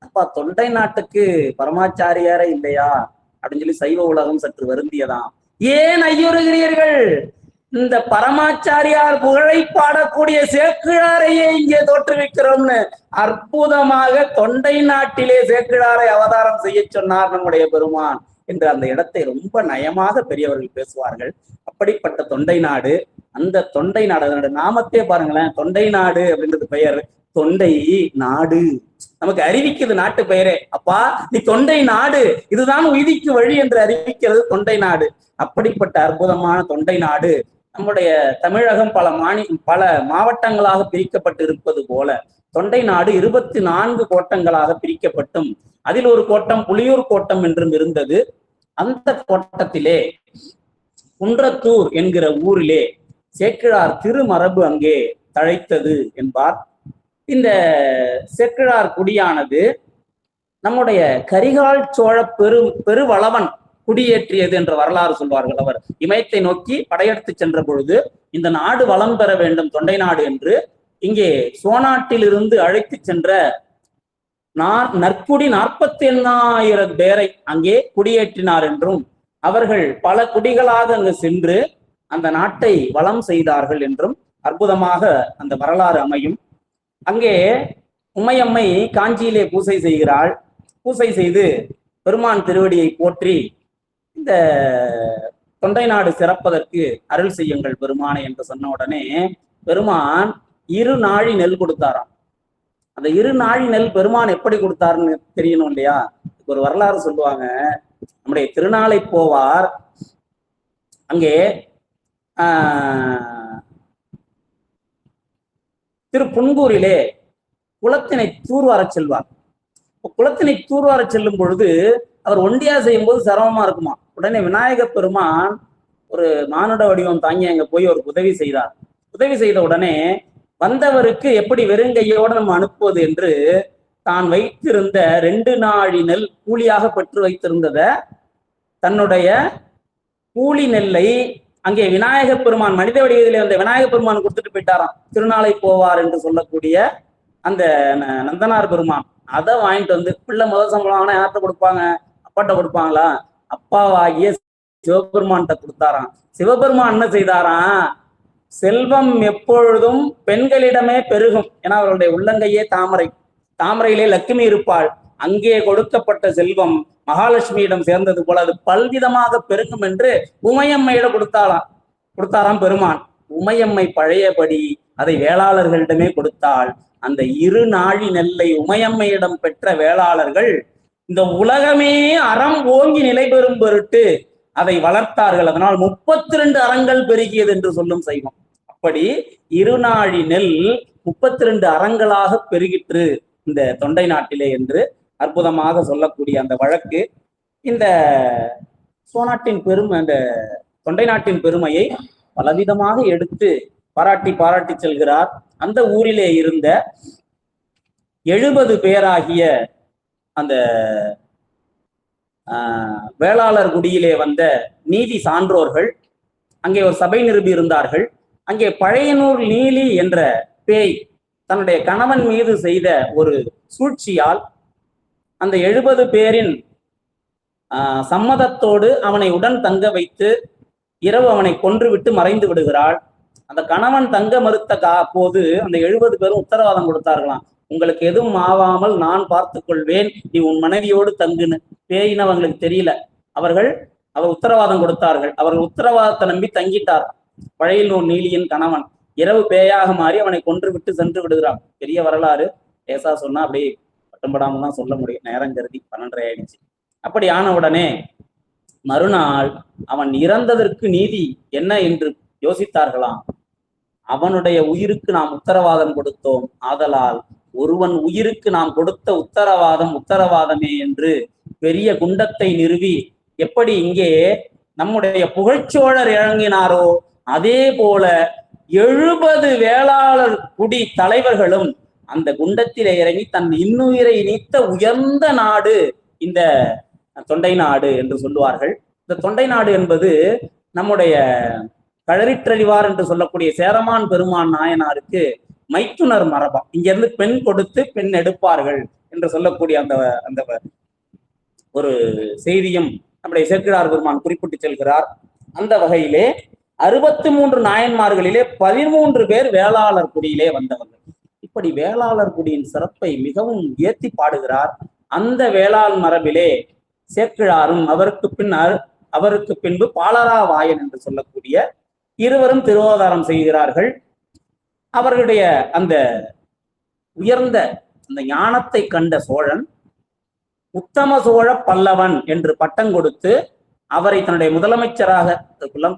S1: அப்பா தொண்டை நாட்டுக்கு பரமாச்சாரியாரே இல்லையா அப்படின்னு சொல்லி சைவ உலகம் சற்று வருந்தியதாம். ஏன் ஐயுறுகிறீர்கள், இந்த பரமாச்சாரியார் புகழை பாடக்கூடிய சேக்கிழாரையே இங்கே தோற்றுவிக்கிறோம்னு அற்புதமாக தொண்டை நாட்டிலே சேக்கிழாரை அவதாரம் செய்ய சொன்னார் நம்முடைய பெருமான் என்று அந்த இடத்தை ரொம்ப நயமாக பெரியவர்கள் பேசுவார்கள். அப்படிப்பட்ட தொண்டை நாடு, அந்த தொண்டை நாடு அதனுடைய நாமத்தே பாருங்களேன், தொண்டை நாடு அப்படின்றது பெயர். தொண்டை நாடு நமக்கு அறிவிக்கிறது நாட்டு பெயரே. அப்பா நீ தொண்டை நாடு, இதுதான் உய்திக்கு வழி என்று அறிவிக்கிறது தொண்டை நாடு. அப்படிப்பட்ட அற்புதமான தொண்டை நாடு நம்முடைய தமிழகம் பல மாவட்டங்களாக பிரிக்கப்பட்டு இருப்பது போல தொண்டை நாடு 24 கோட்டங்களாக பிரிக்கப்பட்டும் அதில் ஒரு கோட்டம் புலியூர் கோட்டம் என்றும் இருந்தது. அந்த கோட்டத்திலே குன்றத்தூர் என்கிற ஊரிலே சேக்கிழார் திருமரபு அங்கே தழைத்தது என்பார். இந்த சேக்கிழார் குடியானது நம்முடைய கரிகால் சோழ பெருவளவன் குடியேற்றியது என்ற வரலாறு சொல்வார்கள். அவர் இமயத்தை நோக்கி படையெடுத்து சென்ற பொழுது இந்த நாடு வளம் பெற வேண்டும் தொண்டை நாடு என்று இங்கே சோநாட்டிலிருந்து அழைத்து சென்ற நற்குடி 48,000 பேரை அங்கே குடியேற்றினார் என்றும் அவர்கள் பல குடிகளாக அங்கு சென்று அந்த நாட்டை வளம் செய்தார்கள் என்றும் அற்புதமாக அந்த வரலாறு அமையும். அங்கே உமையம்மை காஞ்சியிலே பூசை செய்கிறாள். பூசை செய்து பெருமான் திருவடியை போற்றி இந்த தொண்டை நாடு சிறப்பதற்கு அருள் செய்யுங்கள் பெருமானை என்று சொன்ன உடனே பெருமான் 2 நாழி நெல் கொடுத்தாராம். அந்த 2 நாழி நெல் பெருமான் எப்படி கொடுத்தாருன்னு தெரியணும் இல்லையா? ஒரு வரலாறு சொல்லுவாங்க. நம்முடைய திருநாளை போவார் அங்கே திரு புன்கூரிலே குளத்தினை தூர்வார செல்வார். குளத்தினை தூர்வார செல்லும் பொழுது அவர் ஒண்டியா செய்யும் போது சிரமமா இருக்குமா. உடனே விநாயக பெருமான் ஒரு மானுட வடிவம் தாங்கி அங்க போய் ஒரு உதவி செய்தார். உதவி செய்த உடனே வந்தவருக்கு எப்படி வெறுங்கையோடு நம்ம அனுப்புவது என்று தான் வைத்திருந்த 2 நாழி நெல் கூலியாக பெற்று வைத்திருந்தத தன்னுடைய கூலி நெல்லை அங்கே விநாயக பெருமான் மனித வடிவத்திலே வந்த விநாயக பெருமான் கொடுத்துட்டு போயிட்டாராம். திருநாளை போவார் என்று சொல்லக்கூடிய அந்த நந்தனார் பெருமான் அதை வாங்கிட்டு வந்து, பிள்ளை முதல் சம்பளம் ஆனா யார்கிட்ட கொடுப்பாங்க? அப்பாட்ட கொடுப்பாங்களா? அப்பாவாகிய சிவபெருமான்கிட்ட கொடுத்தாராம். சிவபெருமான் என்ன செய்தாராம்? செல்வம் எப்பொழுதும் பெண்களிடமே பெருகும். ஏன்னா அவர்களுடைய உள்ளங்கையே தாமரை, தாமரையிலே லட்சுமி இருப்பாள். அங்கே கொடுக்கப்பட்ட செல்வம் மகாலட்சுமியிடம் சேர்ந்தது போல அது பல்விதமாக பெருகும் என்று உமையம்மையிடம் கொடுத்தாராம் பெருமான். உமையம்மை பழையபடி அதை வேளாளர்களிடமே கொடுத்தாள். அந்த 2 நாழி நெல்லை உமையம்மையிடம் பெற்ற வேளாளர்கள் இந்த உலகமே அறம் ஓங்கி நிலை பெறும் பொருட்டு அதை வளர்த்தார்கள். அதனால் 32 அறங்கள் பெருகியது என்று சொல்லும் சைவம். அப்படி 2 நாழி நெல் 32 அறங்களாக பெருகிற்று இந்த தொண்டை நாட்டிலே என்று அற்புதமாக சொல்லக்கூடிய அந்த வழக்கு இந்த சோநாட்டின் பெருமை, அந்த தொண்டை நாட்டின் பெருமையை பலவிதமாக எடுத்து பாராட்டி செல்கிறார். அந்த ஊரிலே இருந்த 70 பேராகிய அந்த வேளாளர் குடியிலே வந்த நீதி சான்றோர்கள் அங்கே ஒரு சபை நிறுவி இருந்தார்கள். அங்கே பழையனூர் நீலி என்ற பேய் தன்னுடைய கணவன் மீது செய்த ஒரு சூழ்ச்சியால் அந்த 70 பேரின் சம்மதத்தோடு அவனை உடன் தங்க வைத்து இரவு அவனை கொன்றுவிட்டு மறைந்து விடுகிறாள். அந்த கணவன் தங்க மறுத்த போது அந்த 70 பேரும் உத்தரவாதம் கொடுத்தார்களாம், உங்களுக்கு எதுவும் ஆவாமல் நான் பார்த்து கொள்வேன், நீ உன் மனைவியோடு தங்குன்னு. பேயின்னு அவங்களுக்கு தெரியல. அவர் உத்தரவாதம் கொடுத்தார்கள். அவர்கள் உத்தரவாதத்தை நம்பி தங்கிட்டார். பழையனூர் நீலியின் கணவன் இரவு பேயாக மாறி அவனை கொன்று விட்டு சென்று விடுகிறான். பெரிய வரலாறு, லேசா சொன்னா அப்படியே பட்டும்படாம தான் சொல்ல முடியும், நேரம் கருதி 12:30 ஆயிடுச்சு. அப்படி ஆன உடனே மறுநாள் அவன் இறந்ததற்கு நீதி என்ன என்று யோசித்தார்களாம். அவனுடைய உயிருக்கு நாம் உத்தரவாதம் கொடுத்தோம், ஆதலால் ஒருவன் உயிருக்கு நாம் கொடுத்த உத்தரவாதமே என்று பெரிய குண்டத்தை நிறுவி, எப்படி இங்கே நம்முடைய புகழ்ச்சோழர் இறங்கினாரோ அதே போல 70 வேளாளர் குடி தலைவர்களும் அந்த குண்டத்திலே இறங்கி தன் இன்னுயிரை நீத்த உயர்ந்த நாடு இந்த தொண்டை நாடு என்று சொல்லுவார்கள். இந்த தொண்டை நாடு என்பது நம்முடைய களரிற்றறிவார் என்று சொல்லக்கூடிய சேரமான் பெருமான் நாயனாருக்கு மைத்துனர் மரபம். இங்கிருந்து பெண் கொடுத்து பெண் எடுப்பார்கள் என்று சொல்லக்கூடிய அந்த ஒரு செய்தியும் நம்முடைய சேக்கிழார் பெருமான் குறிப்பிட்டு செல்கிறார். அந்த வகையிலே 63 நாயன்மார்களிலே 13 பேர் வேளாளர் குடியிலே வந்தவர்கள். இப்படி வேளாளர் குடியின் சிறப்பை மிகவும் ஏற்றி பாடுகிறார். அந்த வேளாள் மரபிலே சேக்கிழாரும் அவருக்கு பின்பு பாலரா வாயன் என்று சொல்லக்கூடிய இருவரும் திருவாதாரம் செய்கிறார்கள். அவர்களுடைய அந்த உயர்ந்த அந்த ஞானத்தை கண்ட சோழன் உத்தம சோழ பல்லவன் என்று பட்டம் கொடுத்து அவரை தன்னுடைய முதலமைச்சராக,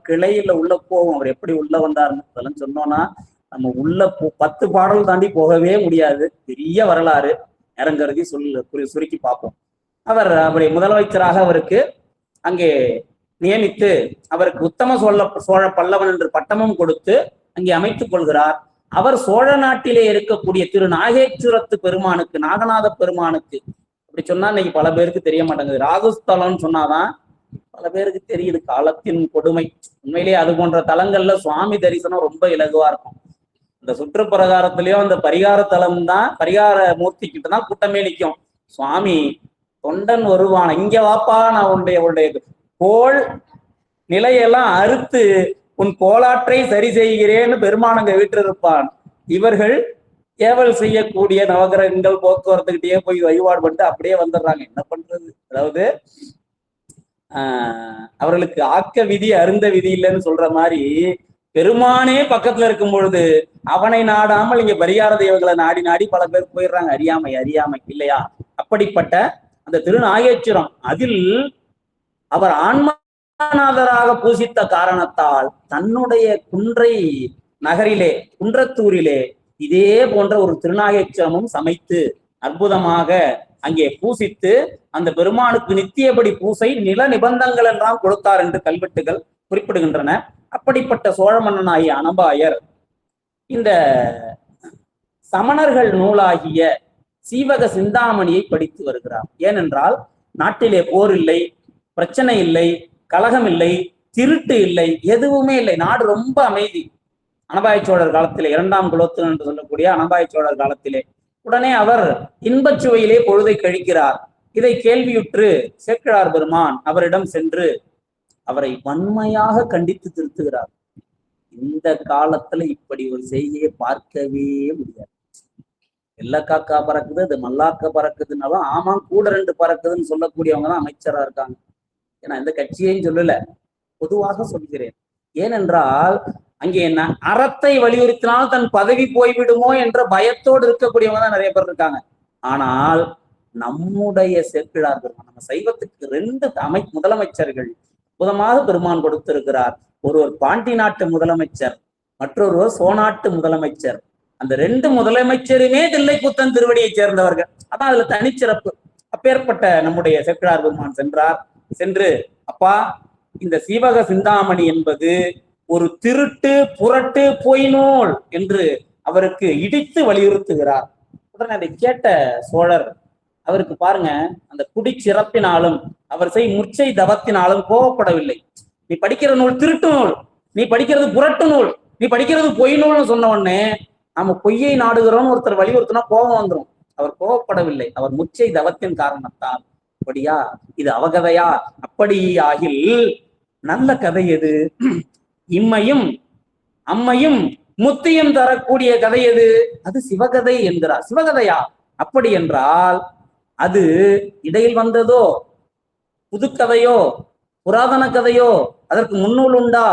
S1: கிளையில உள்ள போவோம், அவர் எப்படி உள்ள வந்தார்னு அதெல்லாம் சொன்னோம்னா நம்ம உள்ள 10 பாடல் தாண்டி போகவே முடியாது. பெரிய வரலாறு, நேரம் கருதி சுருக்கி பார்ப்போம். அவர் அவருடைய முதலமைச்சராக அவருக்கு அங்கே நியமித்து அவருக்கு உத்தம சோழ பல்லவன் என்று பட்டமும் கொடுத்து அங்கே அமைத்துக் கொள்கிறார். அவர் சோழ நாட்டிலே இருக்கக்கூடிய திரு நாகேஸ்வரத்து பெருமானுக்கு, நாகநாத பெருமானுக்கு, அப்படி சொன்னா இன்னைக்கு பல பேருக்கு தெரிய மாட்டேங்குது. ராகுஸ்தலம்னு சொன்னாதான் பல பேருக்கு தெரியுது. காலத்தின் கொடுமை. உண்மையிலேயே அது போன்ற தலங்கள்ல சுவாமி தரிசனம் ரொம்ப இலகுவா இருக்கும். இந்த சுற்றுப்பிரகாரத்திலயும் அந்த பரிகார தலம் தான், பரிகார மூர்த்தி கிட்ட தான் கூட்டமே நிற்கும். சுவாமி தொண்டன் வருவான், இங்க வாப்பா, நான் உன்னுடைய கோள் நிலையெல்லாம் அறுத்து உன் கோளாற்றை சரி செய்கிறேன்னு பெருமானங்க வீற்றிருப்பான். இவர்கள் ஏவல் செய்யக்கூடிய நவகிரகங்கள் போக்குவரத்துக்கிட்டே போய் வழிபாடு பண்ணிட்டு அப்படியே வந்துடுறாங்க. என்ன பண்றது? அதாவது அவர்களுக்கு ஆக்க விதி அருந்த விதி இல்லைன்னு சொல்ற மாதிரி பெருமானே பக்கத்துல இருக்கும் பொழுது அவனை நாடாமல் இங்க பரிகார தெய்வங்களை நாடி நாடி பல பேர் போயிடுறாங்க. அறியாமை இல்லையா? அப்படிப்பட்ட அந்த திருநாகேஸ்வரம் அதில் அவர் ஆன்மநாதராக பூசித்த காரணத்தால் தன்னுடைய குன்றை நகரிலே குன்றத்தூரிலே இதே போன்ற ஒரு திருநாகேஸ்வரமும் சமைத்து அற்புதமாக அங்கே பூசித்து அந்த பெருமானுக்கு நித்தியபடி பூசை நில நிபந்தங்கள் எல்லாம் கொடுத்தார் என்று கல்வெட்டுகள் குறிப்பிடுகின்றன. அப்படிப்பட்ட சோழ மன்னனாகிய அனபாயர் இந்த சமணர்கள் நூலாகிய சீவக சிந்தாமணியை படித்து வருகிறார். ஏனென்றால் நாட்டிலே போர் இல்லை, பிரச்சனை இல்லை, கலகம் இல்லை, திருட்டு இல்லை, எதுவுமே இல்லை. நாடு ரொம்ப அமைதி. அனபாய சோழர் காலத்திலே, 2ஆம் குலோத்துங்கன் என்று சொல்லக்கூடிய அனபாய சோழர் காலத்திலே உடனே அவர் இன்பச் சுவையிலே பொழுதை கழிக்கிறார். இதை கேள்வியுற்று சேக்கிழார் பெருமான் அவரிடம் சென்று அவரை வன்மையாக கண்டித்து திருத்துகிறார். இந்த காலத்துல இப்படி ஒரு செய்தியை பார்க்கவே முடியாது. வெள்ளக்காக்கா பறக்குது, அது மல்லாக்க பறக்குதுன்னாலும் ஆமா கூட 2 பறக்குதுன்னு சொல்லக்கூடியவங்க தான் அமைச்சரா இருக்காங்க. ஏன்னா இந்த கட்சியையும் சொல்லல, பொதுவாக சொல்கிறேன். ஏனென்றால் அங்கே என்ன அறத்தை வலியுறுத்தினால் தன் பதவி போய்விடுமோ என்ற பயத்தோடு இருக்கக்கூடியவங்க தான் நிறைய பேர் இருக்காங்க. ஆனால் நம்முடைய சேக்கிழார் பெருமான், நம்ம சைவத்துக்கு 2 முதலமைச்சர்கள் அற்புதமாக பெருமான் கொடுத்திருக்கிறார். ஒருவர் பாண்டி நாட்டு முதலமைச்சர், மற்றொருவர் சோநாட்டு முதலமைச்சர். அந்த 2 முதலமைச்சருமே தில்லைப்புத்தன் திருவடியை சேர்ந்தவர்கள். அதான் அதுல தனிச்சிறப்பு. அப்பேற்பட்ட நம்முடைய சேக்கிழார் பெருமான் சென்று அப்பா, இந்த சீவக சிந்தாமணி என்பது ஒரு திருட்டு புரட்டு பொய் நூல் என்று அவருக்கு இடித்து வலியுறுத்துகிறார். உடனே அதை கேட்ட சோழர் அவருக்கு பாருங்க, அந்த குடிச்சிறப்பினாலும் அவர் முர்ச்சை தவத்தினாலும் கோவப்படவில்லை. நீ படிக்கிற நூல் திருட்டு நூல், நீ படிக்கிறது புரட்டு நூல், நீ படிக்கிறது பொய் நூல்னு சொன்ன உடனே நாம பொய்யை நாடுகிறோம்னு ஒருத்தர் வலியுறுத்தினா கோபம் வந்துடும். அவர் கோபப்படவில்லை. அவர் முர்ச்சை தவத்தின் காரணத்தால். அப்படியா, இது அவகதையா? அப்படி ஆகில் நல்ல கதை எது? இம்மையும் அம்மையும் முத்தியும் தரக்கூடிய கதை எது? அது சிவகதை என்கிறார். சிவகதையா? அப்படி என்றால் அது இடையில் வந்ததோ, புதுக்கதையோ, புராதன கதையோ, அதற்கு முன்னூல் உண்டா,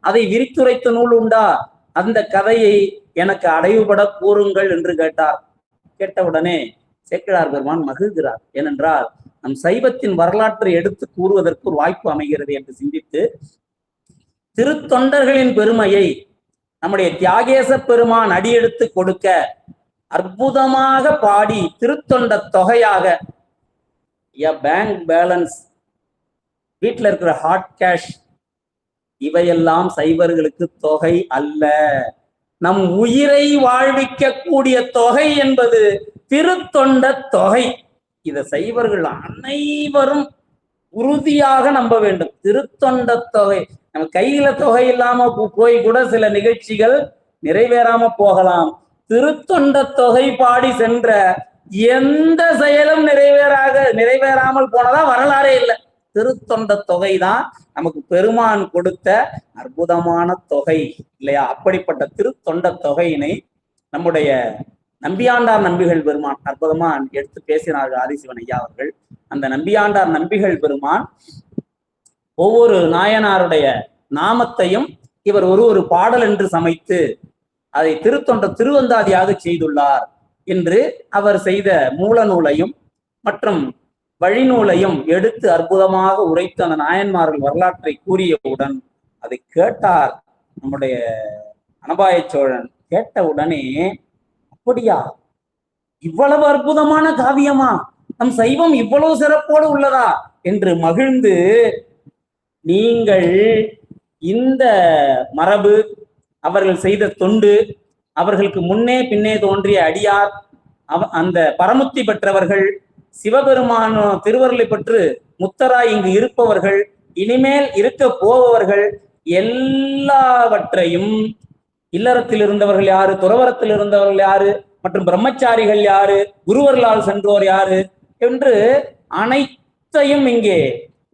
S1: அதை விரித்துரைத்த நூல் உண்டா? அந்த கதையை எனக்கு அடைவுபட கூறுங்கள் என்று கேட்டார். கேட்டவுடனே சேக்கிழார் பெருமான் மகிழ்கிறார். ஏனென்றால் நம் சைவத்தின் வரலாற்றை எடுத்து கூறுவதற்கு ஒரு வாய்ப்பு அமைகிறது என்று சிந்தித்து திருத்தொண்டர்களின் பெருமையை நம்முடைய தியாகேச பெருமான் அடியெடுத்து கொடுக்க அற்புதமாக பாடி திருத்தொண்ட தொகையாக பேங்க் பேலன்ஸ், வீட்டில் இருக்கிற ஹாட் கேஷ், இவையெல்லாம் சைவர்களுக்கு தொகை அல்ல. நம் உயிரை வாழ்விக்க கூடிய தொகை என்பது திருத்தொண்ட தொகை. இத சைவர்கள் அனைவரும் உறுதியாக நம்ப வேண்டும். திருத்தொண்ட தொகை. நம்ம கையில தொகை இல்லாம போய் கூட சில நிகழ்ச்சிகள் நிறைவேறாம போகலாம். திருத்தொண்ட தொகை பாடி சென்ற எந்த செயலும் நிறைவேறாமல் போனதா வரலாறே இல்லை. திருத்தொண்ட தொகை தான் நமக்கு பெருமான் கொடுத்த அற்புதமான தொகை இல்லையா? அப்படிப்பட்ட திருத்தொண்ட தொகையினை நம்முடைய நம்பியாண்டார் நம்பிகள் பெருமான் அற்புதமா எடுத்து பேசினார்கள் ஆதிசிவன் ஐயா அவர்கள். அந்த நம்பியாண்டார் நம்பிகள் பெருமான் ஒவ்வொரு நாயனாருடைய நாமத்தையும் இவர் ஒரு பாடல் என்று சமைத்து அதை திருத்தொண்ட திருவந்தாதியாக செய்துள்ளார் என்று அவர் செய்த மூல நூலையும் மற்றும் வழிநூலையும் எடுத்து அற்புதமாக உரைத்து அந்த நாயன்மார்கள் வரலாற்றை கூறியவுடன் அதை கேட்டார் நம்முடைய அனபாய சோழன். கேட்ட உடனே அப்படியா, இவ்வளவு அற்புதமான காவியமா, நம் சைவம் இவ்வளவு சிறப்போடு உள்ளதா என்று மகிழ்ந்து, நீங்கள் இந்த மரபு, அவர்கள் செய்த தொண்டு, அவர்களுக்கு முன்னே பின்னே தோன்றிய அடியார், அந்த பரமுத்தி பெற்றவர்கள், சிவபெருமான திருவருளை பெற்று முத்தராய் இங்கு இருப்பவர்கள், இனிமேல் இருக்க போபவர்கள் எல்லாவற்றையும், இல்லறத்தில் இருந்தவர்கள் யாரு, துறவரத்தில் இருந்தவர்கள் யாரு, மற்றும் பிரம்மச்சாரிகள் யாரு, குருவர்களால் சென்றோர் யாரு என்று அனைத்தையும் இங்கே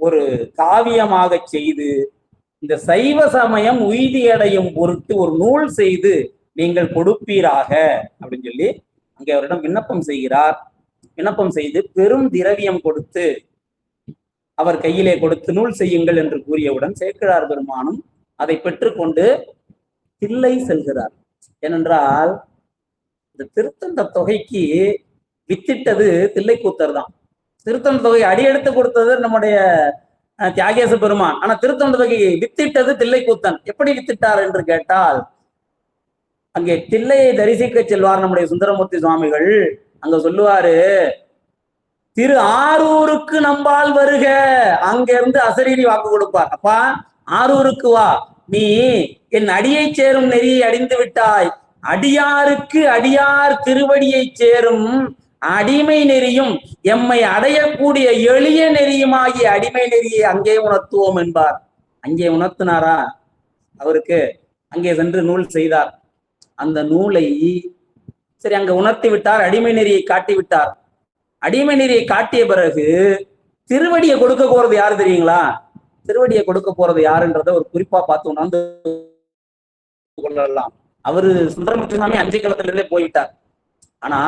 S1: ஒரு காவியமாக செய்து இந்த சைவ சமயம் உய்தியடையும் பொருட்டு ஒரு நூல் செய்து நீங்கள் கொடுப்பீராக அப்படின்னு சொல்லி அங்கே அவரிடம் விண்ணப்பம் செய்கிறார். விண்ணப்பம் செய்து பெரும் திரவியம் கொடுத்து அவர் கையிலே கொடுத்து நூல் செய்யுங்கள் என்று கூறியவுடன் சேக்கிழார் பெருமானும் அதை பெற்றுக்கொண்டு தில்லை செல்கிறார். ஏனென்றால் இந்த திருத்தொண்ட தொகைக்கு வித்திட்டது தில்லைக்கூத்தர் தான். திருத்தொண்ட தொகை அடியெடுத்து கொடுத்தது நம்முடைய தியாகேச பெருமான். ஆனா திருத்தொண்ட தொகை வித்திட்டது தில்லைக்கூத்தன். எப்படி வித்திட்டார் என்று கேட்டால், அங்கே தில்லையை தரிசிக்க செல்வார் நம்முடைய சுந்தரமூர்த்தி சுவாமிகள். அங்க சொல்லுவாரு, திரு ஆரூருக்கு நம்பால் வருக. அங்க இருந்து அசரீரி வாக்கு கொடுப்பார். அப்பா ஆரூருக்கு வா, நீ என் அடியை சேரும் நெறியை அடிந்து விட்டாய். அடியாருக்கு அடியார் திருவடியை சேரும் அடிமை நெறியும் எம்மை அடையக்கூடிய எளிய நெறியுமாகிய அடிமை நெறியை அங்கே உணர்த்துவோம் என்பார். அங்கே உணர்த்தினாரா? அவருக்கு அங்கே சென்று நூல் செய்தார். அந்த நூலை சரி அங்க உணர்த்தி விட்டார், அடிமை நெறியை காட்டி விட்டார். அடிமை நெறியை காட்டிய பிறகு திருவடியை கொடுக்க போறது யாரு தெரியுங்களா? திருவடியை கொடுக்க போறது யாருன்றத ஒரு குறிப்பா பார்த்து உணர்ந்து கொள்ளலாம். அவரு சுந்தரமூர்த்தி சாமி அஞ்சை களத்திலிருந்தே போய்விட்டார். ஆனா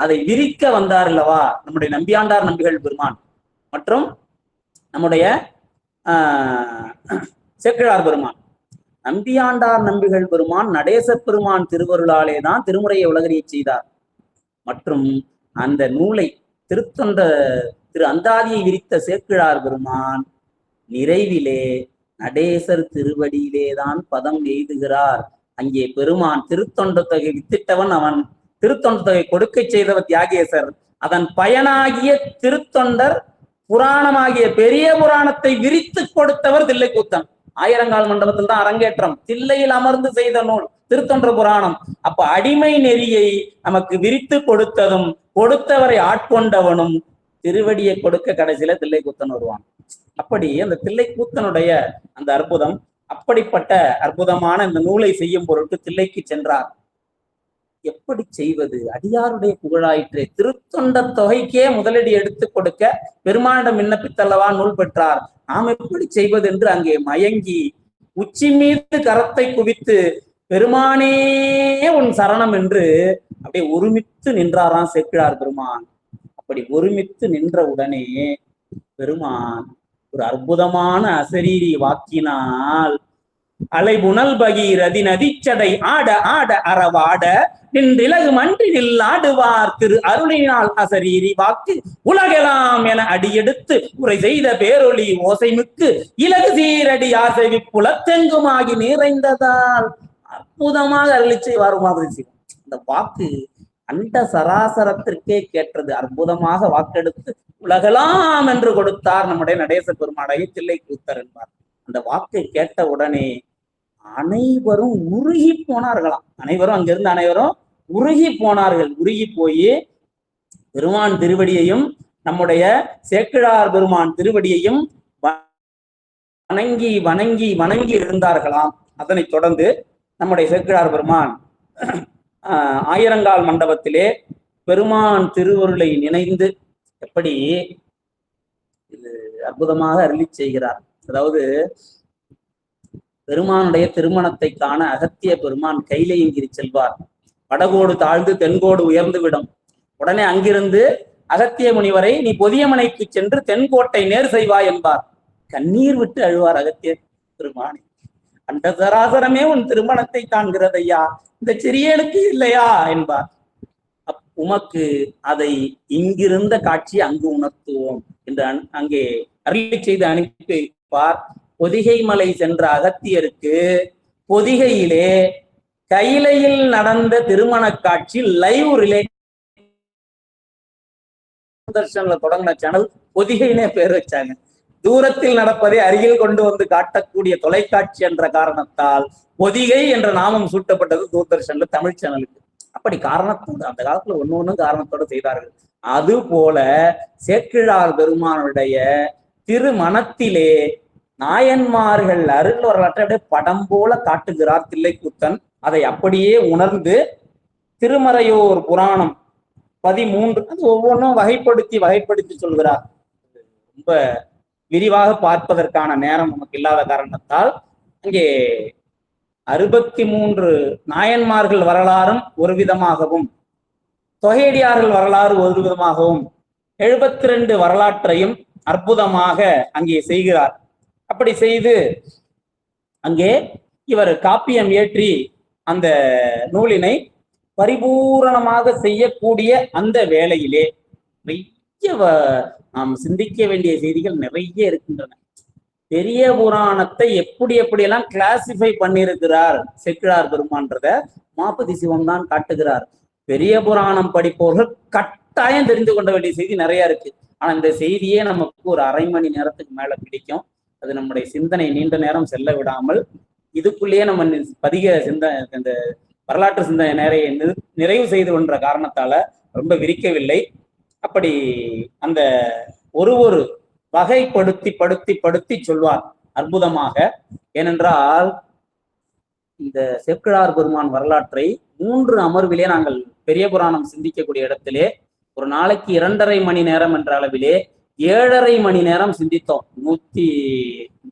S1: அதை விரிக்க வந்தார் அல்லவா நம்முடைய நம்பியாண்டார் நம்பிகள் பெருமான் மற்றும் நம்முடைய சேக்கிழார் பெருமான். நம்பியாண்டார் நம்பிகள் பெருமான் நடேச பெருமான் திருவருளாலே தான் திருமுறையை உலகறிய செய்தார். மற்றும் அந்த நூலை திருத்தொண்ட திரு அந்தாதியை விரித்த சேக்கிழார் பெருமான் நிறைவிலே நடேசர் திருவடியிலே தான் பதம் எய்துகிறார். அங்கே பெருமான் திருத்தொண்ட தொகை வித்திட்டவன் அவன், திருத்தொண்ட தொகை கொடுக்க செய்தவர் தியாகேசர். அதன் பயனாகிய திருத்தொண்டர் புராணமாகிய பெரிய புராணத்தை விரித்து கொடுத்தவர் தில்லைக்கூத்தன். ஆயிரங்கால் மண்டபத்தில் தான் அரங்கேற்றம். தில்லையில் அமர்ந்து செய்த நூல் திருத்தொண்ட புராணம். அப்ப அடிமை நெறியை நமக்கு விரித்து கொடுத்ததும் கொடுத்தவரை ஆட்கொண்டவனும் திருவடியை கொடுக்க கடைசியில தில்லைக்கூத்தன் வருவான். அப்படி அந்த தில்லைக்கூத்தனுடைய அந்த அற்புதம், அப்படிப்பட்ட அற்புதமான இந்த நூலை செய்யும் பொருட்டு தில்லைக்கு சென்றார். எப்படி செய்வது? அடியாருடைய புகழாயிற்று. திருத்தொண்ட தொகைக்கே முதலடி எடுத்து கொடுக்க பெருமானிடம் விண்ணப்பித்தல்லவா நூல் பெற்றார். நாம் எப்படி செய்வது என்று அங்கே மயங்கி உச்சி மீது கரத்தை குவித்து பெருமானே உன் சரணம் என்று அப்படியே ஒருமித்து நின்றாராம் சேக்கிழார் பெருமான். அப்படி ஒருமித்து நின்ற உடனே பெருமான் ஒரு அற்புதமான அசரீரி வாக்கினால் அலைபுணல் பகீரதி நதிச்சடை ஆட ஆட அறவாட நின்றிலகு மன்றினில் ஆடுவார் திரு அருளினால் அசரீரி வாக்கு உலகெல்லாம் என அடியெடுத்து உரை செய்த பேரொளி ஓசைமிக்கு இலகு சீரடி ஆசைவி புலத்தெங்குமாகி நிறைந்ததால் அற்புதமாக அருளி செய்வார் மாதிரி. அந்த வாக்கு அண்ட சராசரத்திற்கே கேட்டது. அற்புதமாக வாக்கெடுத்து உலகெல்லாம் என்று கொடுத்தார் நம்முடைய நடேச பெருமாடைய தில்லைக்கூத்தர் என்பார். அந்த வாக்கை கேட்ட உடனே அனைவரும் உருகி போனார்களாம். அனைவரும் உருகி போனார்கள். உருகி போய் பெருமான் திருவடியையும் நம்முடைய சேக்கிழார் பெருமான் திருவடியையும் வணங்கி வணங்கி வணங்கி இருந்தார்களாம். அதனைத் தொடர்ந்து நம்முடைய சேக்கிழார் பெருமான் ஆயிரங்கால் மண்டபத்திலே பெருமான் திருவருளை நினைந்து எப்படி இது அற்புதமாக அருளி செய்கிறார். அதாவது பெருமானுடைய திருமணத்தை காண அகத்திய பெருமான் கைலையங்கிரி செல்வார். வடகோடு தாழ்ந்து தென்கோடு உயர்ந்து விடும். உடனே அங்கிருந்து அகத்திய முனிவரை நீ பொதியமனைக்கு சென்று தென்கோட்டை நேர் செய்வாய் என்பார். கண்ணீர் விட்டு அழுவார் அகத்திய பெருமானே. அண்ட சராசரமே உன் திருமணத்தை காண்கிறது ஐயா, இந்த சிறியனுக்கு இல்லையா என்பார். உமக்கு அதை இங்கிருந்த காட்சி அங்கு உணர்த்துவோம் என்று அங்கே அருளி செய்து அனுப்பி வைப்பார். பொதிகை மலை சென்ற அகத்தியருக்கு பொதிகையிலே கைலையில் நடந்த திருமண காட்சி லைவ் ரிலேட் தொடங்கின சேனல் பொதிகைனே பேர் வச்சாங்க. தூரத்தில் நடப்பதை அருகில் கொண்டு வந்து காட்டக்கூடிய தொலைக்காட்சி என்ற காரணத்தால் பொதிகை என்ற நாமம் சூட்டப்பட்டது தூர்தர்ஷன்ல தமிழ் சேனலுக்கு. அப்படி காரணத்தோடு அந்த காலத்துல ஒண்ணு காரணத்தோடு செய்தார்கள். அது போல சேக்கிழார் பெருமானுடைய திருமணத்திலே நாயன்மார்கள் அருள் வரலாற்றை அப்படியே படம் போல காட்டுகிறார் தில்லைக்கூத்தன். அதை அப்படியே உணர்ந்து திருமறையோர் புராணம் 13 அது ஒவ்வொன்றும் வகைப்படுத்தி சொல்கிறார். ரொம்ப விரிவாக பார்ப்பதற்கான நேரம் நமக்கு இல்லாத காரணத்தால் அங்கே 63 நாயன்மார்கள் வரலாறும் ஒரு விதமாகவும் தொகையடியார்கள் வரலாறு ஒரு விதமாகவும் 72 வரலாற்றையும் அற்புதமாக அங்கே செய்கிறார். அப்படி செய்து அங்கே இவர் காப்பியம் ஏற்றி அந்த நூலினை பரிபூரணமாக செய்யக்கூடிய அந்த வேளையிலே நிறைய நாம் சிந்திக்க வேண்டிய செய்திகள் நிறைய இருக்கின்றன. பெரிய புராணத்தை எப்படியெல்லாம் கிளாசிஃபை பண்ணியிருக்கிறார் சேக்கிழார் பெருமான்றத உமாபதி சிவம் தான் காட்டுகிறார். பெரிய புராணம் படிப்பவர்கள் கட்டாயம் தெரிந்து கொள்ள வேண்டிய செய்தி நிறைய இருக்கு. ஆனா இந்த செய்தியே நமக்கு ஒரு அரை மணி நேரத்துக்கு மேல பிடிக்கும். அது நம்முடைய சிந்தனை நீண்ட நேரம் செல்ல விடாமல் இதுக்குள்ளேயே நம்ம பதிக இந்த வரலாற்று சிந்தனை நிறைவு செய்து கொண்ட காரணத்தால ரொம்ப விரிக்கவில்லை. அப்படி அந்த ஒரு வகைப்படுத்தி படுத்தி சொல்வார் அற்புதமாக. ஏனென்றால் இந்த சேக்கிழார் பெருமான் வரலாற்றை 3 அமர்விலே நாங்கள் பெரிய புராணம் சிந்திக்கக்கூடிய இடத்திலே ஒரு நாளைக்கு 2.5 மணி நேரம் என்ற அளவிலே 7.5 மணி நேரம் சிந்தித்தோம். 100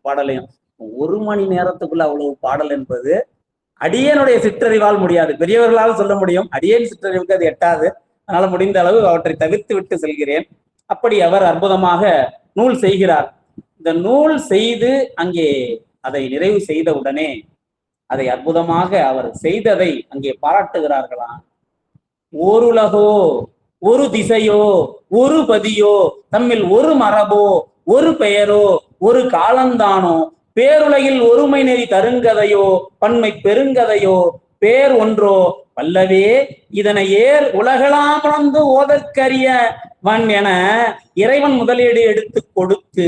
S1: பாடலையும் 1 மணி நேரத்துக்குள்ள அவ்வளவு பாடல் என்பது அடியனுடைய சிற்றறிவால் முடியாது. பெரியவர்களால் சொல்ல முடியும், அடியேன் சிற்றறிவுக்கு அது எட்டாது. அதனால முடிந்த அளவு அவற்றை தவிர்த்து விட்டு செல்கிறேன். அப்படி அவர் அற்புதமாக நூல் செய்கிறார். இந்த நூல் செய்து அங்கே அதை நிறைவு செய்த உடனே அதை அற்புதமாக அவர் செய்ததை அங்கே பாராட்டுகிறார்களாம். ஓருலகோ, ஒரு திசையோ, ஒரு பதியோ, தம்மில் ஒரு மரபோ, ஒரு பெயரோ, ஒரு காலந்தானோ, பேருலகில் ஒருமை நெறி தருங்கதையோ, பன்மை பெருங்கதையோ, பேர் ஒன்றோ வல்லவே, இதனை ஏர் உலகெல்லாம் உணர்ந்து ஓதற்கரிய வன் என இறைவன் முதலீடு எடுத்து கொடுத்து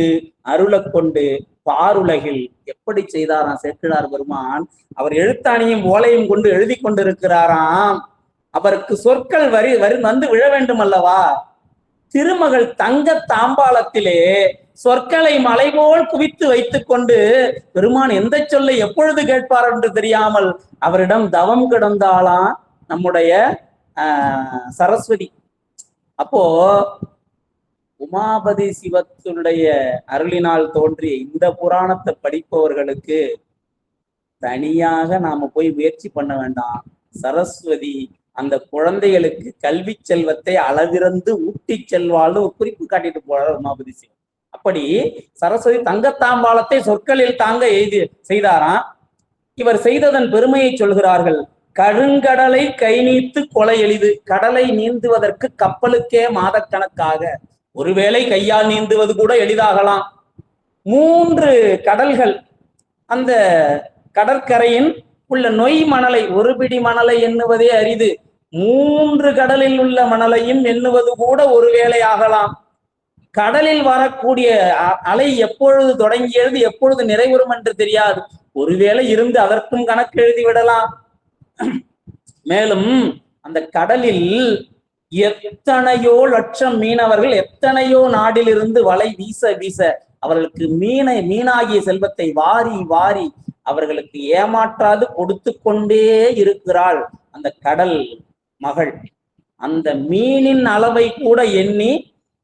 S1: அருளை கொண்டு பாருலகில் எப்படி செய்தாராம் சேக்கிழார் பெருமான். அவர் எழுத்தாணியும் ஓலையும் கொண்டு எழுதி கொண்டிருக்கிறாராம். அவருக்கு சொற்கள் வந்து விழ வேண்டும் அல்லவா? திருமகள் தங்க தாம்பாளத்திலே சொற்களை மலை போல் குவித்து வைத்துக் கொண்டு பெருமான் எந்த சொல்லை எப்பொழுது கேட்பார் என்று தெரியாமல் அவரிடம் தவம் கிடந்தாளாம் நம்முடைய சரஸ்வதி. அப்போ உமாபதி சிவத்துடைய அருளினால் தோன்றிய இந்த புராணத்தை படிப்பவர்களுக்கு தனியாக நாம போய் முயற்சி பண்ண வேண்டாம். சரஸ்வதி அந்த குழந்தைகளுக்கு கல்வி செல்வத்தை அளவிறந்து ஊட்டி செல்வாள்னு ஒரு குறிப்பு காட்டிட்டு போறார் உமாபதி சிவம். அப்படி சரஸ்வதி தங்கத்தாம்பாளத்தை சொற்களில் தாங்க செய்தாராம். இவர் செய்ததன் பெருமையை சொல்கிறார்கள். கருங்கடலை கை நீத்து கொலை எளிது. கடலை நீந்துவதற்கு கப்பலுக்கே மாதக்கணக்காக, ஒருவேளை கையால் நீந்துவது கூட எளிதாகலாம். 3 கடல்கள், அந்த கடற்கரையின் உள்ள நொய் மணலை, ஒரு பிடி மணலை எண்ணுவதே அரிது. 3 கடலில் உள்ள மணலையும் எண்ணுவது கூட ஒருவேளை ஆகலாம். கடலில் வரக்கூடிய அலை எப்பொழுது தொடங்கியது எப்பொழுது நிறைவுறும் என்று தெரியாது. ஒருவேளை இருந்து அதற்கும் கணக்கு எழுதி விடலாம். மேலும் அந்த கடலில் எத்தனையோ லட்சம் மீனவர்கள் எத்தனையோ நாடிலிருந்து வலை வீச வீச அவர்களுக்கு மீனாகிய செல்வத்தை வாரி வாரி அவர்களுக்கு ஏமாற்றாது கொடுத்து கொண்டே இருக்கிறாள் அந்த கடல் மகள். அந்த மீனின் அளவை கூட எண்ணி